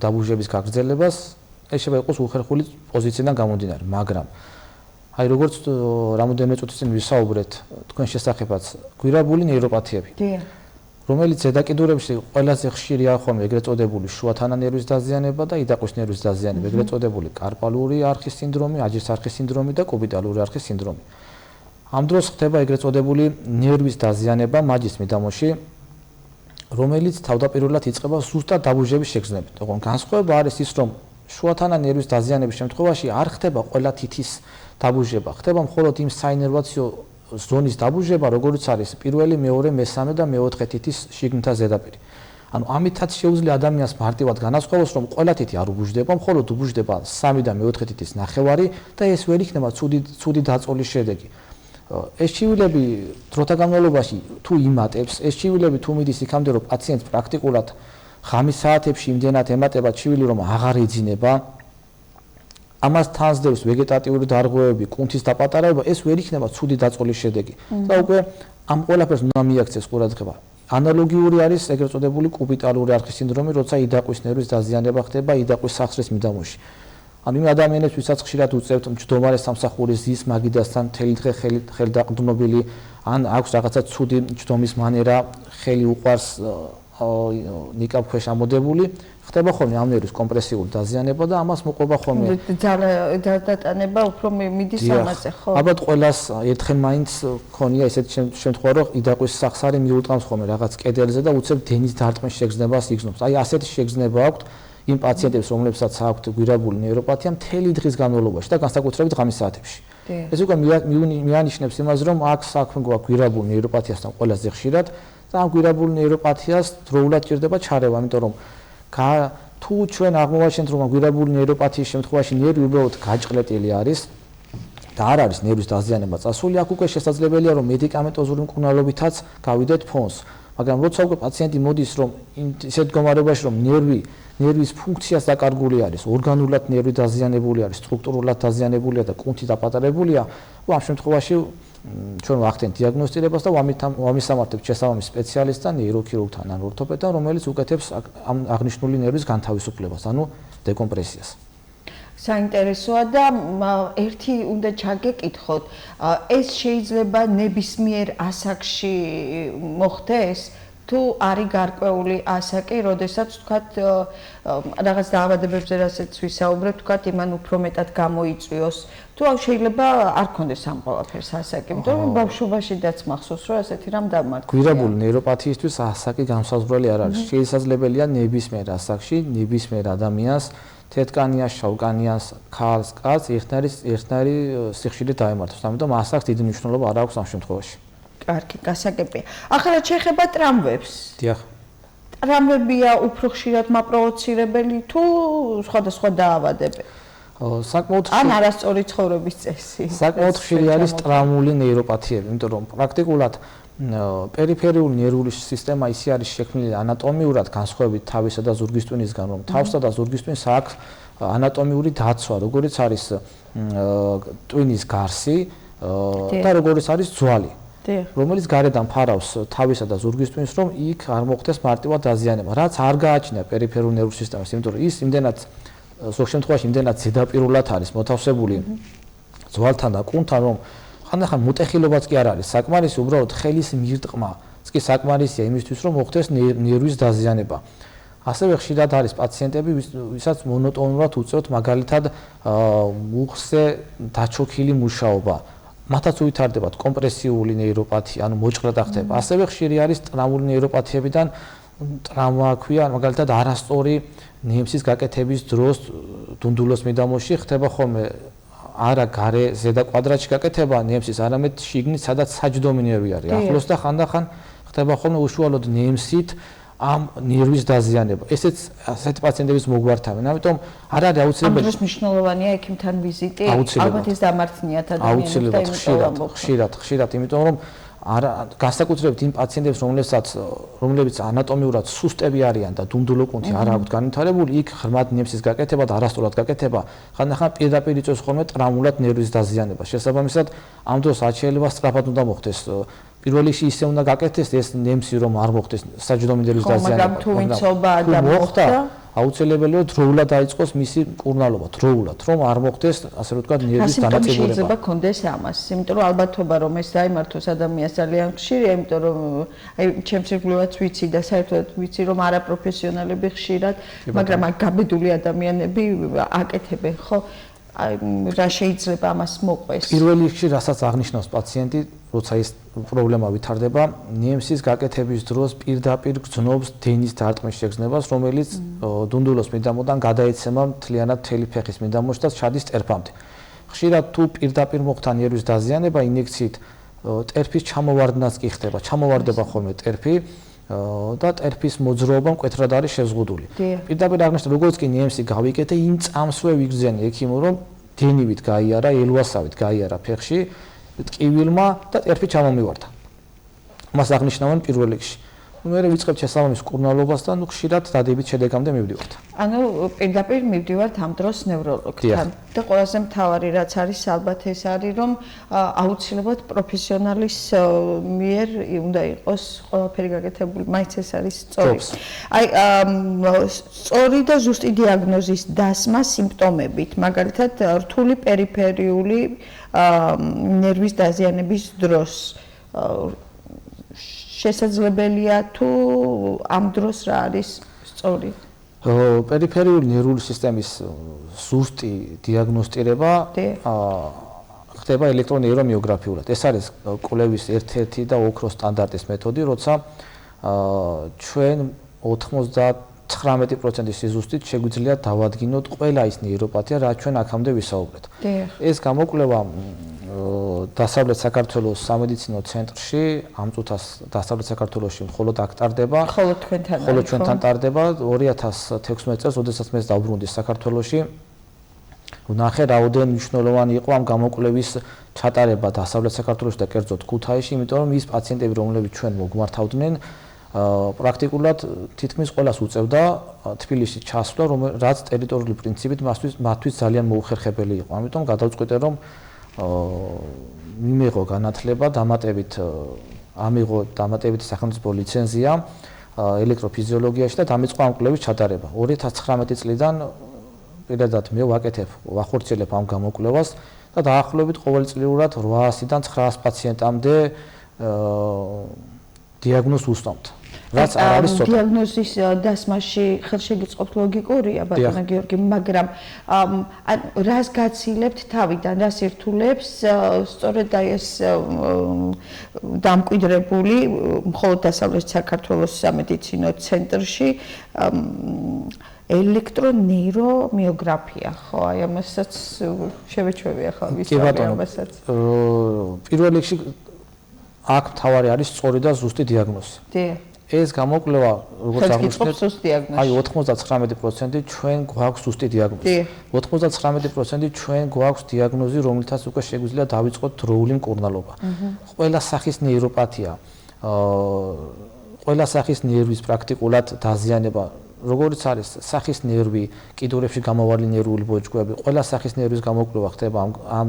დაბრუშების გაგრძელებას, ეს შეიძლება იყოს უხერხული პოზიციიდან გამომდინარე, მაგრამ აი როგორც რამოდენიმე წუთის წინ ვისაუბრეთ თქვენ შესახებაც გვირაბული ნეიროპათიები. დიახ. რომელიც ზედაკიდურებში ყველაზე ხშირია ხოლმე ეგრეთ წოდებული შუათანა ნერვის დაზიანება და იდაყვის ნერვის დაზიანება, ეგრეთ წოდებული კარპალური არხის სინდრომი, აჯის არხის სინდრომი და კუბიტალური არხის სინდრომი. ამ დროს ხდება ეგრეთ წოდებული ნერვის დაზიანება მაჯის მიდამოში, რომელიც თავდაპირველად იწყება ზუსტად დაბრუნების შეგრძნებით. თქო, განსხვავება არის ის, რომ შუათანა ნერვის დაზიანების შემთხვევაში არ ხდება ყველა თითის დაბრუნება, ხდება მხოლოდ იმ საინერვაციო ზონის დაბრუნება, როგორც არის პირველი, მეორე, მესამე და მეოთხე თითის შიგნითა ზედაპირი. ანუ ამითაც შეუძლია ადამიანს მარტივად განასხვავოს, რომ ყველა თითი არ უბუჟდება, მხოლოდ უბუჟდება 3 და მეოთხე თითის ნახევარი და ეს ვერ იქნება ცუდი დაწოლის შედეგი. ეს ჩივილები დროთა განმავლობაში თუ იმატებს, ეს ჩივილები თუ მიდის იქამდე, რომ პაციენტს პრაქტიკულად ღამის საათებში იმდენად ემატება ჩივილი, რომ აღარ ეძინება. ამას თანსდევს ვეგეტატიური დარღვევები, კუნთის დაპატარება, ეს ვერ იქნება ცუდი დაწოლის შედეგი. და უკვე ამ ყველაფერს უნდა მიაქცეს ყურადღება. ანალოგიური არის ეგრეთ წოდებული კუბიტალური არხის სინდრომი, როცა იდაყვის ნერვის დაზიანება ხდება იდაყვის სახსრის მიდამოში. ანუ იმ ადამიანებს, ვისაც ხშირად უწევთ მჯდომარე სამსახურის ზის მაგიდასთან მთელი დღე ხელდაყრდნობილი, ან აქვს რაღაცა ცუდი მჯდომის მანერა, ხელი უყვარს ნიკაპ ქვეშ ამოდებული, ხდება ხოლმე ამ ნერვის კომპრესიული დაზიანება და ამას მოყვება ხოლმე დატანება უფრო მიდის ამაზე, ხო? ალბათ ყველას ერთხელ მაინც ქონია ესეთი შემთხვევა, რომ იდაყვის სახსარი მიუტყამს ხოლმე რაღაც კედელზე და უცებ დენის დარტყმის შეგრძნებას იგრძნობს. აი ასეთი შეგრძნება აქვს იმ პაციენტებს, რომლებსაც აქვთ გვირაბული ნეიროპათია მთელი დღის განმავლობაში და განსაკუთრებით ღამის საათებში. ეს უკვე მიანიშნებს იმას, რომ აქ საქმე გვაქვს გვირაბულ ნეიროპათიასთან ყველაზე ხშირად და ამ გვირაბულ ნეიროპათიას დროულად ჭირდება ჩარევა, იმიტომ რომ თუ ჩვენ აღმოვაჩენთ, რომ გვირაბული ნეიროპათიის შემთხვევაში ნერვი უბრალოდ გაჭყლეტილი არის და არ არის ნერვის დაზიანება წასული, აქ უკვე შესაძლებელია, რომ მედიკამენტოზური მკურნალობითაც გავიდეთ ფონს. მაგრამ როცა უკვე პაციენტი მოდის, რომ ისეთ მდგომარეობაში, რომ ნერვის ფუნქციას დაკარგული არის, ორგანულად ნერვი დაზიანებული არის, სტრუქტურულად დაზიანებულია და კუნთი დაპატარებულია, ამ შემთხვევაში ჩვენ ვახდენთ დიაგნოსტირებას და ვამისამართებთ შესაბამის სპეციალისტთან, ნეიროქირურგთან ან ორთოპედთან, რომელიც უკეთებს ამ აღნიშნული ნერვის განთავისუფლებას, ანუ დეკომპრესიას. საინტერესოა და ერთი უნდა ჩაგეკითხოთ, ეს შეიძლება ნებისმიერ ასაკში მოხდეს? თუ არის გარკვეული ასაკი, როდესაც თქვათ რაღაც დაავადებებზე რასაც ვისაუბრეთ, თქვათ იმან უფრო მეტად გამოიწვიოს, თუ შეიძლება არ ქონდეს ამ ყველაფერს ასაკი, იმიტომ რომ ბავშვობაშიდაც მახსოვს, რომ ასეთი რამ დამარცხდა. გვირაბული ნეიროპათიისთვის ასაკი განსაზღვრელი არ არის. შესაძლებელია ნებისმიერ ასაკში, ნებისმიერ ადამიანს, თეთრკანიანს, შავკანიანს, ქალს, კაცს ერთნაირი სიხშირით დაემართოს. ამიტომ ასაკს დიდი მნიშვნელობა არ აქვს ამ შემთხვევაში. კარგი, გასაგებია. ახლა შეეხება ტრამვებს. დიახ. ტრამვებია უფრო ხშირად მაპროვოცირებელი თუ სხვადასხვა დაავადებები? საკმაოდ ან არასწორი ცხოვრების წესი. საკმაოდ ხშირი არის ტრაუმული ნეიროპათიები, იმიტომ რომ პრაქტიკულად პერიფერიული ნერვული სისტემა ისე არის შექმნილი ანატომიურად განსხვავებით თავისა და ზურგის ტვინისგან, რომ თავსა და ზურგის ტვინს აქვს ანატომიური დაცვა, როგორიც არის ტვინის გარსი და როგორიც არის ძვალი. რომელიც გარედან ფარავს თავისა და ზურგის ტვინს, რომ იქ არ მოხდეს მარტივად დაზიანება, რაც არ გააჩნია პერიფერულ ნერვულ სისტემას, იმიტომ რომ ის იმდენად ზოგ შემთხვევაში იმდენად ზედაპირულად არის მოთავსებული ძვალთან და კუნთან, რომ ხანდახან მუტეხილობაც კი არ არის საკმარისი, უბრალოდ ხელის მირტყმაც კი საკმარისია იმისთვის, რომ მოხდეს ნერვის დაზიანება. ასევე ხშირად არის პაციენტები, ვისაც მონოტონურად უწევთ მაგალითად მუხზე დაჩოქილი მუშაობა. მათაც უვითარდებათ კომპრესიული ნეიროპათია, ანუ მოჭრა ხდება. ასევე ხშირი არის ტრაუმული ნეიროპათიებიდან ტრაუმა ქვია, მაგალითად არასწორი ნემსის გაკეთების დროს დუნდულოს მიდამოში ხდება ხოლმე არა გარე ზედა კვადრატში გაკეთება ნემსის, არამედ შიგნით, სადაც საჯდომი ნერვი არის. ახლოს და ხანდახან ხდება ხოლმე უშუალოდ ნემსით ამ ნერვის დაზიანება. ესეთი პაციენტების მოგვართავენ. ამიტომ არ არის აუცილებელი. ამ დროს მნიშვნელოვანია ექიმთან ვიზიტი. ალბათ ის დამარცხნიათ ადამიანებს და ხშირად, იმიტომ რომ განსაკუთრებით იმ პაციენტებს, რომლებიც ანატომიურად სუსტები არიან და დუნდულო კუნთი არ აქვთ განვითარებული, იქ ღრმად ნემსის გაკეთება და არასწორად გაკეთება ხანდახან პირდაპირ იწვევს ხოლმე ტრაუმულად ნერვის დაზიანებას. შესაბამისად, ამ დროს რაც შეიძლება სწრაფად უნდა მოხდეს. პირველ რიგში ისე უნდა გაკეთდეს ეს ნემსი, რომ არ მოხდეს საჯდომი ნერვის დაზიანება. მაგრამ თუ ვინცობა და მოხდა, აუცილებელია დროულად დაიწყოს მისი მკურნალობა, დროულად, რომ არ მოხდეს, ასე რომ ვთქვათ, ნერვის დანაწილება. შეიძლება კონდეს ამას, იმიტომ რომ ალბათობა რომ ეს დაიმართოს ადამიანს ძალიან ხშირია, იმიტომ რომ აი ჩემს ირგვლივაც ვიცი და საერთოდ ვიცი რომ არაპროფესიონალები ხშირად, მაგრამ აი გაბედული ადამიანები აკეთებენ, ხო? აი რა შეიძლება ამას მოყვეს? პირველ რიგში რასაც აღნიშნავს პაციენტი, როცა ეს პრობლემა ვითარდება, ნემსის გაკეთების დროს პირდაპირ გრძნობს დენის დარტყმის შეგრძნებას, რომელიც დუნდულოს მიდამოდან გადაეცემა მთლიანად მთელი ფეხის მიდამოში და ჩადის ტერფამდე. ხშირად თუ პირდაპირ მოხდა ნერვის დაზიანება ინიექციით, ტერფის ჩამოვარდნაც კი ხდება, ჩამოვარდება ხოლმე ტერფი და ტერფის მოძრაობა მკვეთრად არის შეზღუდული. პირდაპირ აღნიშნეთ, როგორც კი ნემსი გავიკეთე, იმ წამსვე ვიგრძენი ექიმო, რომ დენივით გაიარა, ელვასავით გაიარა ფეხში, ტკივილმა და ტერფი ჩამომივარდა. მას აღნიშნავენ პირველ რიგში. მე ვიწყებთ შესაბამის მკურნალობას და ხშირად დადებით შედეგამდე მივდივართ. ანუ პირდაპირ მივდივართ ამ დროს ნევროლოგთან და ყველაზე მთავარი რაც არის ალბათ ეს არის რომ აუცილებლად პროფესიონალის მიერ უნდა იყოს ყველაფერი გაკეთებული, მაინც ეს არის სწორი. აი სწორი და ზუსტი დიაგნოზის დასმა სიმპტომებით, მაგალითად რთული პერიფერიული ნერვის დაზიანების დროს შესაძლებელია თუ ამ დროს რა არის სწორი? პერიფერიული ნერვული სისტემის ზუსტი დიაგნოსტირება ხდება ელექტრონეირომიოგრაფიულად. ეს არის კვლევის ერთ-ერთი და ოქროს სტანდარტის მეთოდი, როცა ჩვენ 99% სიზუსტით შეგვიძლია დავადგინოთ ყველა ის ნეიროპათია, რაც ჩვენ აქამდე ვისაუბრეთ. ეს გამოკვლევა დასავლეთ საქართველოს სამედიცინო ცენტრში ამ წუთას დასავლეთ საქართველოში მხოლოდ აქ ტარდება. მხოლოდ ჩვენთან ტარდება 2016 წელს, როდესაც მე დავბრუნდი საქართველოში. ვნახე რაოდენ მნიშვნელოვანი იყო ამ გამოკვლევის ჩატარება დასავლეთ საქართველოში და კერძოდ ქუთაისში, იმიტომ რომ ის პაციენტები, რომლებიც ჩვენ მოგმართავდნენ, პრაქტიკულად თითქმის ყველას უწევდა თბილისში ჩასვლა, რაც ტერიტორიული პრინციპით მათთვის ძალიან მოუხერხებელი იყო. ამიტომ გადავწყვიტე, რომ მიმეღო განათლება, ამიღო დამატებითი სახელმწიფო ლიცენზია ელექტროფიზიოლოგიაში და დამიწყო ამ კვლევის ჩატარება. 2019 წლიდან პირადად მე ვახორციელებ ამ გამოკვლევას და დაახლოებით ყოველწლიურად 800-დან 900 პაციენტამდე დიაგნოზს უსვამთ. რაც არ არის ცოტა. დიაგნოზის დასმაში ხელშეგიწყობთ ლოგიკურია, ბატონო გიორგი, მაგრამ რას გაცილებთ თავიდან, რას ირთულებს სწორედ აი ეს დამკვიდრებული მხოლოდ დასავლეთ საქართველოს სამედიცინო ცენტრში ელექტრონეირომიოგრაფია, ხო, აი ამასაც შევეჩვევი ახლა ვისაუბრებასაც. პირველ რიგში აქ მთავარი არის სწორი და ზუსტი დიაგნოზი. ეს გამოკვლევა, როგორც აღნიშნეთ, აი 99% ჩვენ გვაქვს ზუსტი დიაგნოზი. 99% ჩვენ გვაქვს დიაგნოზი, რომელთაც უკვე შეგვიძლია დავიწყოთ დროული მკურნალობა. ყველა სახის ნეიროპათია, ყველა სახის ნერვის პრაქტიკულად დაზიანება, როგორც არის სახის ნერვი, კიდურებში გამავალი ნერვული ბოჭკოები, ყველა სახის ნერვის გამოკვლევა ხდება ამ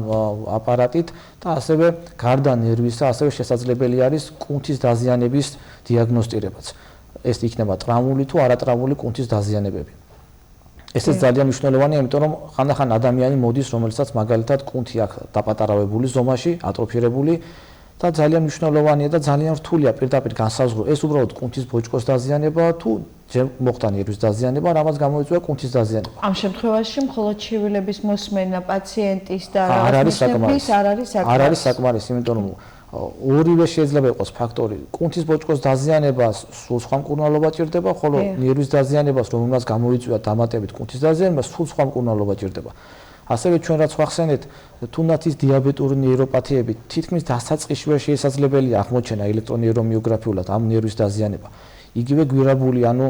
აპარატით და ასევე გარდა ნერვისა, ასევე შესაძლებელი არის კუნთის დაზიანების დიაგნოსტირებაც. ეს იქნება ტრაუმული თუ არატრაუმული კუნთის დაზიანებები. ესეც ძალიან მნიშვნელოვანია, იმიტომ რომ ხანდახან ადამიანი მოდის, რომელსაც მაგალითად კუნთი აქვს დაპატარავებული ზომაში, ატროფირებული და ძალიან მნიშვნელოვანია და ძალიან რთულია პირდაპირ განსაზღვრო, ეს უბრალოდ კუნთის ბოჭკოს დაზიანებაა თუ ჯერ მოხდა ნერვის დაზიანება, რამაც გამოიწვია კუნთის დაზიანება. ამ შემთხვევაში მხოლოდ ჩივილების მოსმენა პაციენტის და არ არის საკმარისი. არ არის საკმარისი, იმიტომ რომ ორივე შეიძლება იყოს ფაქტორი. კუნთის ბოჭკოს დაზიანებას სულ სხვა მკურნალობა ჭირდება, ხოლო ნერვის დაზიანებას, რომელმაც გამოიწვია დამატებით კუნთის დაზიანება, სულ სხვა მკურნალობა ჭირდება. ასევე ჩვენ რაც ვახსენეთ, თუნდაც ის დიაბეტური ნეიროპათიები თითქმის დასაწყისშივე შესაძლებელია აღმოჩენა ელექტრონეირომიოგრაფიულად ამ ნერვის დაზიანება. იგივე გვირაბული, ანუ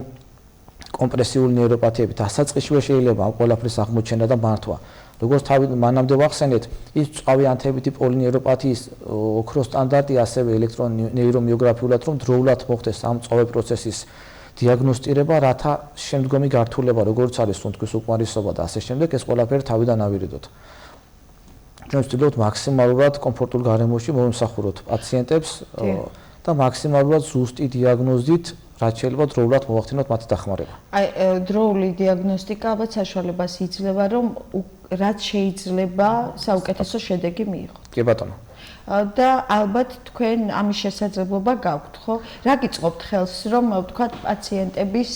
კომპრესიული ნეიროპათიები დასაწყისშივე შეიძლება ამ ყველაფრის აღმოჩენა და მართვა. როგორც მანამდე ვახსენეთ, ის წავი ანთებითი პოლინეიროპათიის ოქროს სტანდარტი ასევე ელექტრონეირომიოგრაფიულად რომ დროულად მოხდეს ამ წავე პროცესის დიაგნოსტირება, რათა შემდგომი გართულება, როგორც არის სუნთქვის უკმარისობა და ასე შემდეგ, ეს ყველაფერი თავიდან ავირიდოთ. ჩვენ ვცდილობთ მაქსიმალურად კომფორტულ გარემოში მომსახუროთ პაციენტებს და მაქსიმალურად ზუსტი დიაგნოზით, რაც შეიძლება დროულად მოვახდინოთ მათი დახმარება. აი, დროული დიაგნოსტიკა ალბათ საშუალებას იძლევა, რომ რაც შეიძლება საუკეთესო შედეგი მიიღოთ. კი ბატონო. და ალბათ თქვენ ამის შესაძლებლობა გაქვთ, ხო? რა გიწყობთ ხელს, რომ ვთქვათ პაციენტების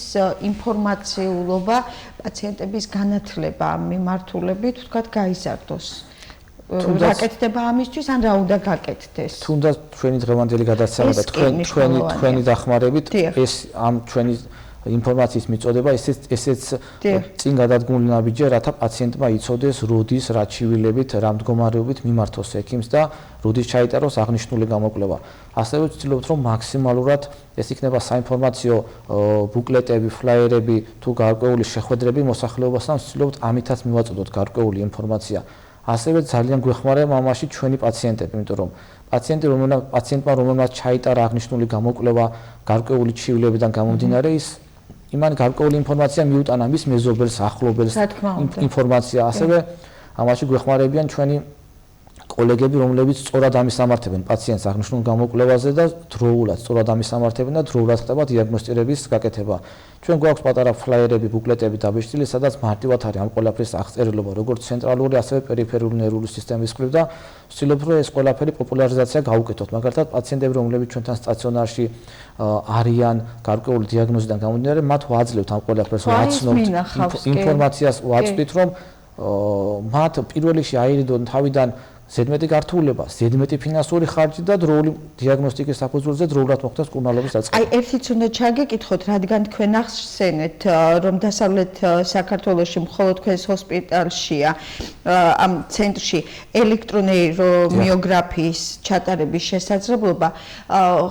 ინფორმაციულობა, პაციენტების განათლება ამ მიმართულებით, ვთქვათ, გაიზარდოს? რა კეთდება ამისთვის, ან რა უნდა გაკეთდეს? თუნდაც ჩვენი დღევანდელი გადაცემა და თქვენი დახმარებით ეს ამ ჩვენი ინფორმაციის მიწოდება ესეც წინ გადადგმული ნაბიჯია, რათა პაციენტმა იცოდეს, როდის, რა ჩივილებით, რა მდგომარეობით მიმართოს ექიმს და როდის ჩაიტაროს აღნიშნული გამოკვლევა. ასევე ვცდილობთ, რომ მაქსიმალურად ეს იქნება საინფორმაციო ბუკლეტები, ფლაიერები თუ გარკვეული შეხვედრები მოსახლეობასთან, ვცდილობთ ამითაც მივაწოდოთ გარკვეული ინფორმაცია. ასევე ძალიან გვეხმარება ამაში ჩვენი პაციენტები, იმიტომ რომ პაციენტმა რომელმაც ჩაიტარა აღნიშნული გამოკვლევა გარკვეული ჩივლებიდან გამომდინარე, ის იმან გარკვეული ინფორმაცია მიუტანა მის მეზობელს, ახლობელს ინფორმაცია. ასევე ამაში გვეხმარებიან ჩვენი კოლეგები, რომლებიც სწორად ამისამართებენ პაციენტს აღნიშნულ გამოკვლევაზე და დროულად სწორად ამისამართებენ და დროულად ხდება დიაგნოსტირების გაკეთება. ჩვენ გვაქვს პატარა ფლაიერები, ბუკლეტები დაბეჭდილი, სადაც მარტივად არის ამ ყველაფრის აღწერილობა, როგორც ცენტრალური, ასევე პერიფერიული ნერვული სისტემის მხრივ და ვცდილობთ, რომ ეს ყველაფერი პოპულარიზაცია გავუკეთოთ. მაგალითად, პაციენტები, რომლებიც ჩვენთან სტაციონარში არიან გარკვეული დიაგნოზიდან გამომდინარე, მათ ვაძლევთ ამ ყველაფერს, ვაცნობთ ინფორმაციას, ვაწვდით, რომ მათ პირველ რიგში აირიდონ თავიდან ზედმეტი გართულება, ზედმეტი ფინანსური ხარჯი და დროული დიაგნოსტიკის საფუძველზე დროულად მოხდეს მკურნალობის დაწყება. აი, ერთიც უნდა ჩაგეკითხოთ, რადგან თქვენ ახსენეთ, რომ დასავლეთ საქართველოში მხოლოდ თქვენს ჰოსპიტალშია, ამ ცენტრში ელექტრონეირომიოგრაფიის ჩატარების შესაძლებლობა,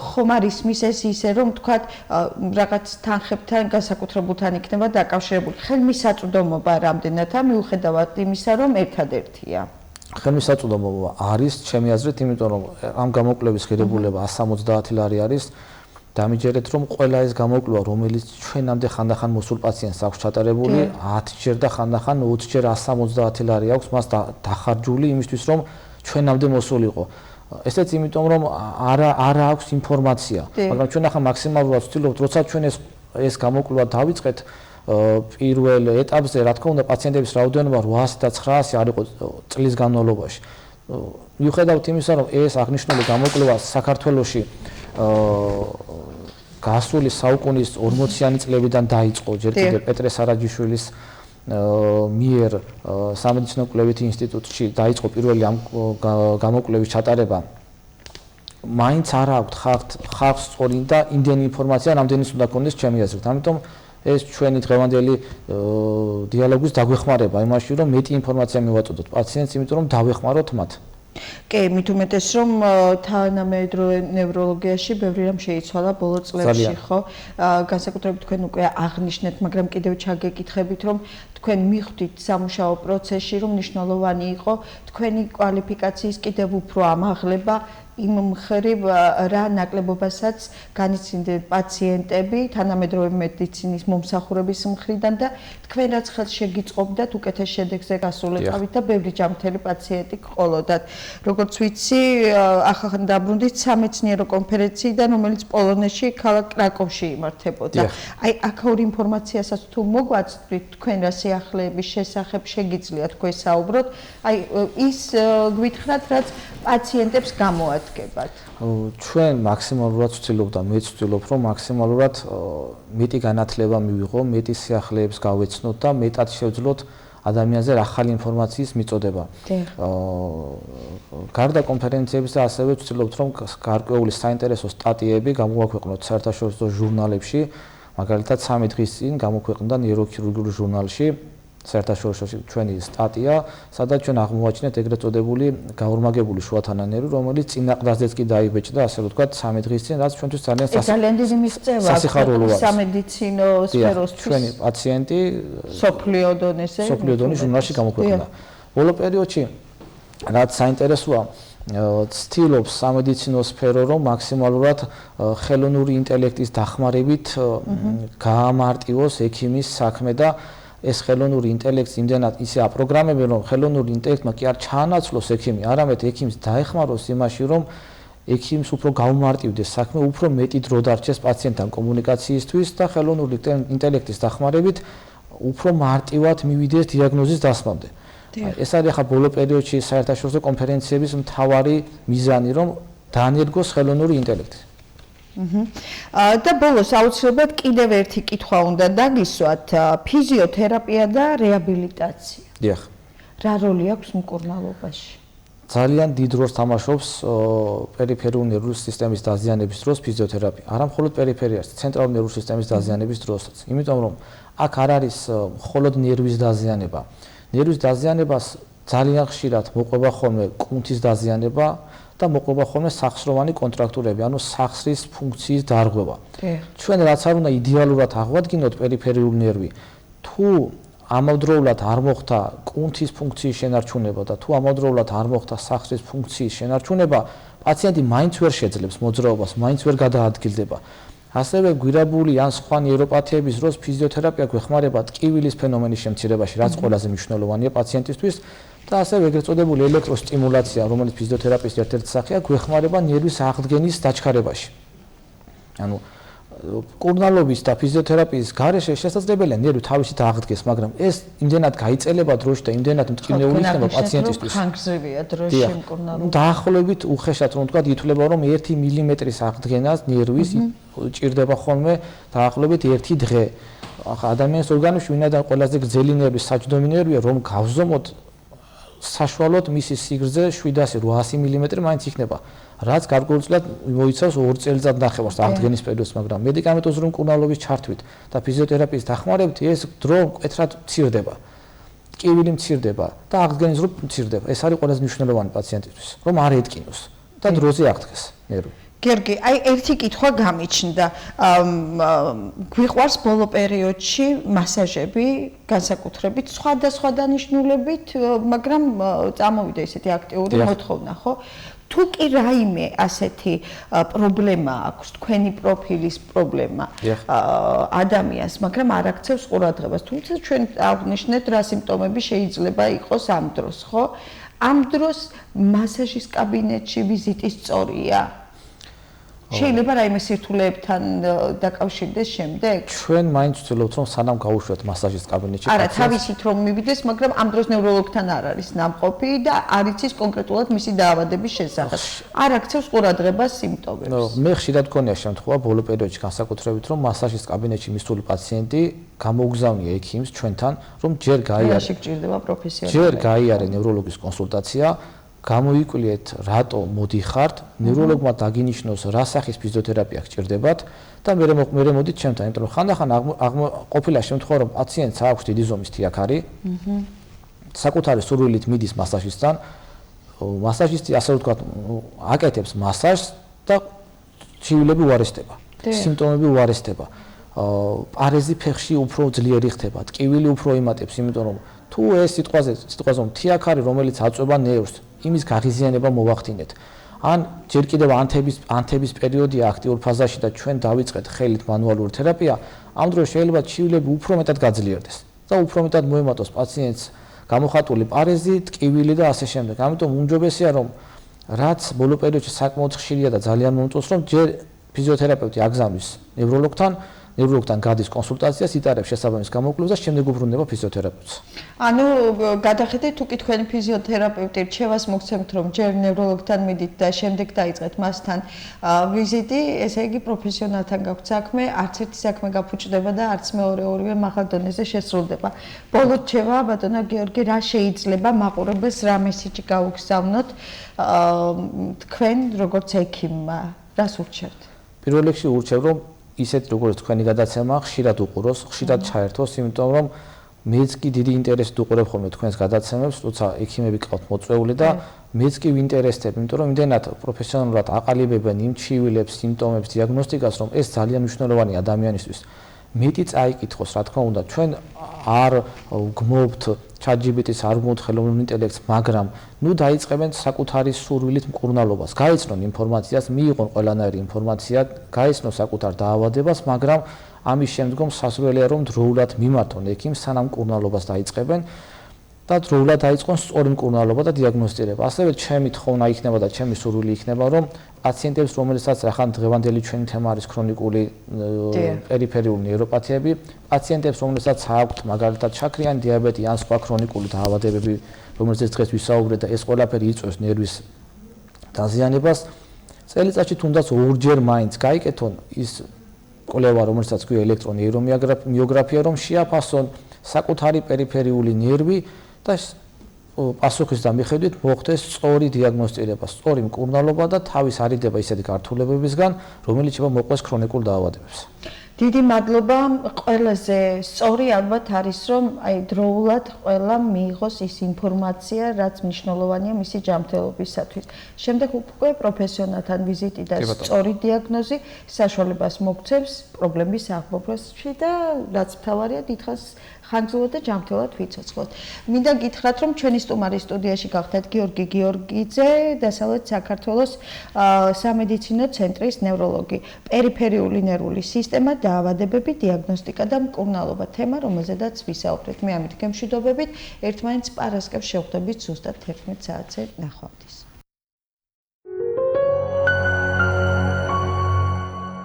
ხომ არის მისეს ისე, რომ თქვათ, რაღაც თანხებთან, განსაკუთრებულთან იქნება დაკავშირებული. ხელმისაწვდომობა რამდენადა, მიუხედავად იმისა, რომ ერთადერთია. ხელმისაწვდომობა არის ჩემი აზრით, იმიტომ რომ ამ გამოკვლევის ღირებულება 170 ლარი არის. დამიჯერეთ, რომ ყველა ეს გამოკვლევა, რომელიც ჩვენამდე ხანდახან მოსულ პაციენტს აქვს ჩატარებული, 10 ჯერ და ხანდახან 20 ჯერ 170 ლარი აქვს მას დახარჯული იმისთვის, რომ ჩვენამდე მოსულიყო. ესეც იმიტომ, რომ არა აქვს ინფორმაცია, მაგრამ ჩვენ ახლა მაქსიმალურად ვცდილობთ, როცა ჩვენ ეს გამოკვლევა დავიწყეთ, პირველ ეტაპზე, რა თქმა უნდა, პაციენტების რაოდენობა 800 და 900 არ იყო წლის განმავლობაში. მიუხედავად იმისა, რომ ეს აღნიშნული გამოკვლევა საქართველოში გასული საუკუნის 40-იანი წლებიდან დაიწყო, ჯერ კიდევ პეტრე სარაჯიშვილის მიერ სამედიცინო კვლევითი ინსტიტუტში დაიწყო პირველი ამ გამოკვლევის ჩატარება. მაინც არ აქვს ხალხს სწორი და იმდენი ინფორმაცია, რამდენიც უნდა გქონდეს ჩემი აზრით. ამიტომ ეს ჩვენი დღევანდელი დიალოგის დაგვეხმარება იმაში, რომ მეტი ინფორმაცია მივაწოდოთ პაციენტს, იმიტომ რომ დავეხმაროთ მათ. კი, მით უმეტეს, რომ თანამედროვე ნევროლოგიაში ბევრი რამ შეიცვალა ბოლო წლებში, ხო? განსაკუთრებით თქვენ უკვე აღნიშნეთ, მაგრამ კიდევ ჩაგეკითხებით, რომ თქვენ მიხვდით სამუშაო პროცესში, რომ მნიშვნელოვანი იყო თქვენი კვალიფიკაციის კიდევ უფრო ამაღლება იმ მხრივ რა ნაკლებობასაც განიცდიდნენ პაციენტები თანამედროვე მედიცინის მომსახურების მხრიდან და თქვენ რაც ხელს შეგიწყობდათ უკეთეს შედეგზე გასულიყავით და ბევრი ჯანმრთელი პაციენტი გყოლოდათ. როგორც ვიცი, ახლა დაბრუნდით სამეცნიერო კონფერენციიდან, რომელიც პოლონეთში, ქალაქ კრაკოვში იმართებოდა. აი, აქაურ ინფორმაციასაც თუ მოგვაწვდით, თქვენ რა სიახლეების შესახებ შეგიძლიათ გვესაუბროთ? აი ის გვითხრათ, რაც პაციენტებს გამოადგებათ. ჩვენ მაქსიმალურად ვცდილობ და მეც ვცდილობ, რომ მაქსიმალურად მეტი განათლება მივიღო, მეტი სიახლეებს გავეცნოთ და მეტად შევძლოთ ადამიანზე ახალი ინფორმაციის მიწოდება. გარდა კონფერენციებისა ასევე ვცდილობთ, რომ გარკვეული საინტერესო სტატიები გამოაქვეყნოთ საერთაშორისო ჟურნალებში, მაგალითად 3 დღის წინ გამოქვეყნდა ნეიროქირურგიული ჟურნალში საერთაშორისო ჩვენი სტატია, სადაც ჩვენ აღმოაჩინეთ ეგრეთ წოდებული გაორმაგებული შუათანანერი, რომელიც წინაყდაზეც კი დაიბეჭდა, ასე ვთქვათ, 3 დღის წინ, რაც ჩვენთვის ძალიან დიდი მიღწევა სასიხარულოა. სამედიცინო სფეროსთვის. ჩვენი პაციენტი სოფლიო დონეზე ჟურნალში გამოქვეყნდა. ბოლო პერიოდში რაც საინტერესოა, ცდილობს სამედიცინო სფერო, რომ მაქსიმალურად ხელოვნური ინტელექტის დახმარებით გაამარტივოს ექიმის საქმე და ეს ხელოვნური ინტელექტი იმდენად ისე აპროგრამებენ, რომ ხელოვნური ინტელექტმა კი არ ჩაანაცვლოს ექიმი, არამედ ექიმს დაეხმაროს იმაში, რომ ექიმს უფრო გაუმარტივდეს საქმე, უფრო მეტი დრო დარჩეს პაციენტთან კომუნიკაციისთვის და ხელოვნური ინტელექტის დახმარებით უფრო მარტივად მივიდეს დიაგნოზის დასმამდე. ეს არის ახლა ბოლო პერიოდში საერთაშორისო კონფერენციების მთავარი მიზანი, რომ დაანერგოს ხელოვნური ინტელექტი. და ბოლოს აუცილებლად კიდევ ერთი კითხვა უნდა დაგისვათ, ფიზიოთერაპია და რეაბილიტაცია. დიახ. რა როლი აქვს მკურნალობაში? ძალიან დიდ როლს თამაშობს პერიფერიული ნერვული სისტემის დაზიანების დროს ფიზიოთერაპია. არა მხოლოდ პერიფერიას, ცენტრალური ნერვული სისტემის დაზიანების დროსაც. იმიტომ რომ აქ არ არის მხოლოდ ნერვის დაზიანება. ნერვის დაზიანებას ძალიან ხშირად მოყვება ხოლმე კუნთის დაზიანება და მოყვება ხოლმე სახსროვანი კონტრაქტურები, ანუ სახსრის ფუნქციის დარღვევა. ჩვენ რაც არ უნდა იდეალურად აღვადგინოთ პერიფერიული ნერვი, თუ ამავდროულად არ მოხდა კუნთის ფუნქციის შენარჩუნება და თუ ამავდროულად არ მოხდა სახსრის ფუნქციის შენარჩუნება, პაციენტი მაინც ვერ შეძლებს მოძრაობას, მაინც ვერ გადაადგილდება. ასევე გვირაბული ან სხვა ნეიროპათიების დროს ფიზიოთერაპია გვეხმარება ტკივილის ფენომენის შემცირებაში, რაც ყველაზე მნიშვნელოვანია პაციენტისთვის და ასევე ეგრეთ წოდებული ელექტროსტიმულაცია, რომელიც ფიზიოთერაპიის ერთ-ერთი სახეა, გვეხმარება ნერვის აღდგენის დაჩქარებაში. ანუ მკურნალობის და ფიზიოთერაპიის გარეშე შესაძლებელია ნერვი თავისით აღდგეს, მაგრამ ეს იმდენად გაიწელება დროში და იმდენად მტკივნეული იქნება პაციენტისთვის. ხანგრძლივია დროში მკურნალობა. დაახლოებით უხეშად რომ ვთქვათ, ითვლება რომ 1 მილიმეტრის აღდგენას ნერვის ჭირდება ხოლმე დაახლოებით 1 დღე. ახლა ადამიანის ორგანიზმში ვინაიდან ყველაზე გრძელი ნერვი საჯდომი ნერვია, რომ გავზომოთ საშუალოდ მისი სიგრძე 700-800 მილიმეტრი მაინც იქნება. რაც გარკვეულწილად მოიცავს 2 წელიწად-ნახევარს აღდგენის პერიოდს, მაგრამ მედიკამენტოზური მკურნალობის ჩართვით და ფიზიოთერაპიის დახმარებით ეს დრო მკვეთრად მცირდება. ტკივილი მცირდება და აღდგენის დრო მცირდება. ეს არის ყველაზე მნიშვნელოვანი პაციენტისთვის, რომ არ ეტკინოს და დროზე აღდგეს ნერვი. გიორგი, აი ერთი კითხვა გამიჩნდა. გვიყვარს ბოლო პერიოდში მასაჟები, განსაკუთრებით სხვადასხვა დანიშნულებით, მაგრამ წამოვიდა ესეთი აქტიური მოთხოვნა, ხო? თუ კი რაიმე ასეთი პრობლემა აქვს, თქვენი პროფილის პრობლემა ადამიანს, მაგრამ არ აქცევს ყურადღებას. თუმცა ჩვენ აღნიშნეთ, რა სიმპტომები შეიძლება იყოს ამ დროს, ხო? ამ დროს მასაჟის კაბინეტში ვიზიტი სწორია? შეიძლება რაიმე სირთულეებთან დაკავშირდეს შემდეგ? ჩვენ მაინც ვცდილობთ, რომ სანამ გავუშვათ მასაჟის კაბინეტში. არა, თავისით რომ მივიდეს, მაგრამ ამ დროს ნევროლოგთან არ არის ნამყოფი და არ იცის კონკრეტულად მისი დაავადების შესახებ. არ აქცევს ყურადღებას სიმპტომებს. მე ხშირად მქონია შემთხვევა ბოლო პერიოდში განსაკუთრებით, რომ მასაჟის კაბინეტში მისული პაციენტი გამოუგზავნია ექიმს ჩვენთან, რომ ჯერ გაიარე ნევროლოგის კონსულტაცია, გამოიკვლიეთ, რატო მოდიხართ, ნევროლოგმა დაგინიშნოს, რა სახის ფიზიოთერაპია გჭირდებათ და მე მოდით ჩემთან, იმიტომ რომ ხანდახან ყოფილა შემთხვევა, რომ პაციენტს აქვს დიდი ზომის თიაქარი, საკუთარი სურვილით მიდის მასაჟისტთან, მასაჟისტი ასე ვთქვათ, აკეთებს მასაჟს და ჩივილები უარესდება, სიმპტომები უარესდება. პარეზი ფეხში უფრო ძლიერი ხდება, ტკივილი უფრო იმატებს, იმიტომ რომ თუ ეს სიტყვაზე თიაქარი, რომელიც აწვება ნერვს, იმის გაღიზიანება მოვახდინეთ. ან ჯერ კიდევ ანთების პერიოდია აქტიურ ფაზაში და ჩვენ დავიწყეთ ხელით მანუალური თერაპია, ამ დროს შეიძლება ჩივილები უფრო მეტად გაძლიერდეს და უფრო მეტად მოემატოს პაციენტს გამოხატული პარეზი, ტკივილი და ასე შემდეგ. ამიტომ უმჯობესია, რომ რაც ბოლო პერიოდში საკმაოდ ხშირია და ძალიან მომწონს, რომ ჯერ ფიზიოთერაპევტი აგზავნის ნევროლოგთან ნევროლოგთან გადის კონსულტაციას, იტარებს შესაბამის გამოკვლევას და შემდეგ უბრუნდება ფიზიოთერაპევტს. ანუ გადახედეთ თუ კი თქვენი ფიზიოთერაპევტი რჩევას მოგცემთ რომ ჯერ ნევროლოგთან მიდით და შემდეგ დაიწყეთ მასთან ვიზიტი, ესე იგი პროფესიონალთან გაქვთ საქმე, არც ერთი საქმე გაფუჭდება და არც ორივე მაღალ დონეზე შესრულდება. ბოლო რჩევა ბატონო გიორგი, რა შეიძლება მაყურებელს რა მესიჯი გაუგზავნოთ თქვენ როგორც ექიმმა, რას ურჩევთ? პირველ რიგში ურჩევ რომ ისეთ როგორც თქვენი გადაცემა ხშირად უყუროს, ხშირად ჩაერთოს, იმიტომ რომ მეც კი დიდი ინტერესით უყურებ ხოლმე თქვენს გადაცემებს, როცა ექიმები ყავთ მოწვეული და მეც კი ვინტერესდები, იმიტომ რომ იმდენად პროფესიონალურად აყალიბებენ იმ ჩივილებს, სიმპტომებს, დიაგნოსტიკას, რომ ეს ძალიან მნიშვნელოვანია ადამიანისთვის. მეტი წაიკითხოს, რა თქმა უნდა, ჩვენ არ გმობთ ChatGPT-ს, არ გმობთ ხელოვნურ ინტელექტს, მაგრამ ნუ დაიწყებენ საკუთარი სურვილით მკურნალობას, გაიცნონ ინფორმაციას, მიიღონ ყველანაირი ინფორმაცია, გაიცნონ საკუთარ დაავადებას, მაგრამ ამის შემდგომ სასურველია რომ დროულად მიმართონ ექიმს, სანამ მკურნალობას დაიწყებენ და დროულად დაიწყონ სწორი მკურნალობა და დიაგნოსტირება. ასევე ჩემი თხოვნა იქნება და ჩემი სურვილი იქნება, რომ პაციენტებს, რომელსაც ახლა დღევანდელი ჩვენი თემა არის ქრონიკული პერიფერიული ნეიროპათიები, პაციენტებს, რომელსაც აქვთ მაგალითად შაქრიანი დიაბეტი ან სხვა ქრონიკული დაავადებები, რომელზეც დღეს ვისაუბრეთ და ეს ყველაფერი იწვევს ნერვის დაზიანებას, წელიწადში თუნდაც ორჯერ მაინც გაიკეთონ ის კვლევა, რომელსაც ქვია ელექტრონეირომიოგრაფია, რომ შეაფასონ საკუთარი პერიფერიული ნერვი და პასუხის მიხედვით მოხდეს სწორი დიაგნოსტირება, სწორი მკურნალობა და თავის არიდება ისეთი გართულებებისგან, რომელიც შეიძლება მოყვეს ქრონიკულ დაავადებებს. დიდი მადლობა. ყველაზე სწორი ალბათ არის რომ დროულად ყველამ მიიღოს ის ინფორმაცია, რაც მნიშვნელოვანია მისი ჯანმრთელობისათვის. შემდეგ უკვე პროფესიონალთან ვიზიტი და სწორი დიაგნოზი საშუალებას მოგცემს პრობლემის აღმოფხვრაში და რაც მთავარია, დიდხანს ხანგრძლივად და ჯანმრთელად ვიცოცხლოთ. მინდა გითხრათ, რომ ჩვენი სტუმარი სტუდიაში გახდათ გიორგი გიორგიძე, დასავლეთ საქართველოს სამედიცინო ცენტრის ნევროლოგი, პერიფერიული ნერვული სისტემა, დაავადებები, დიაგნოსტიკა და მკურნალობა, თემა, რომელზედაც ვისაუბრეთ. მე ამით გემშვიდობებით, ერთმანეთს პარასკევს შევხვდებით ზუსტად 11 საათზე ნახვამდის.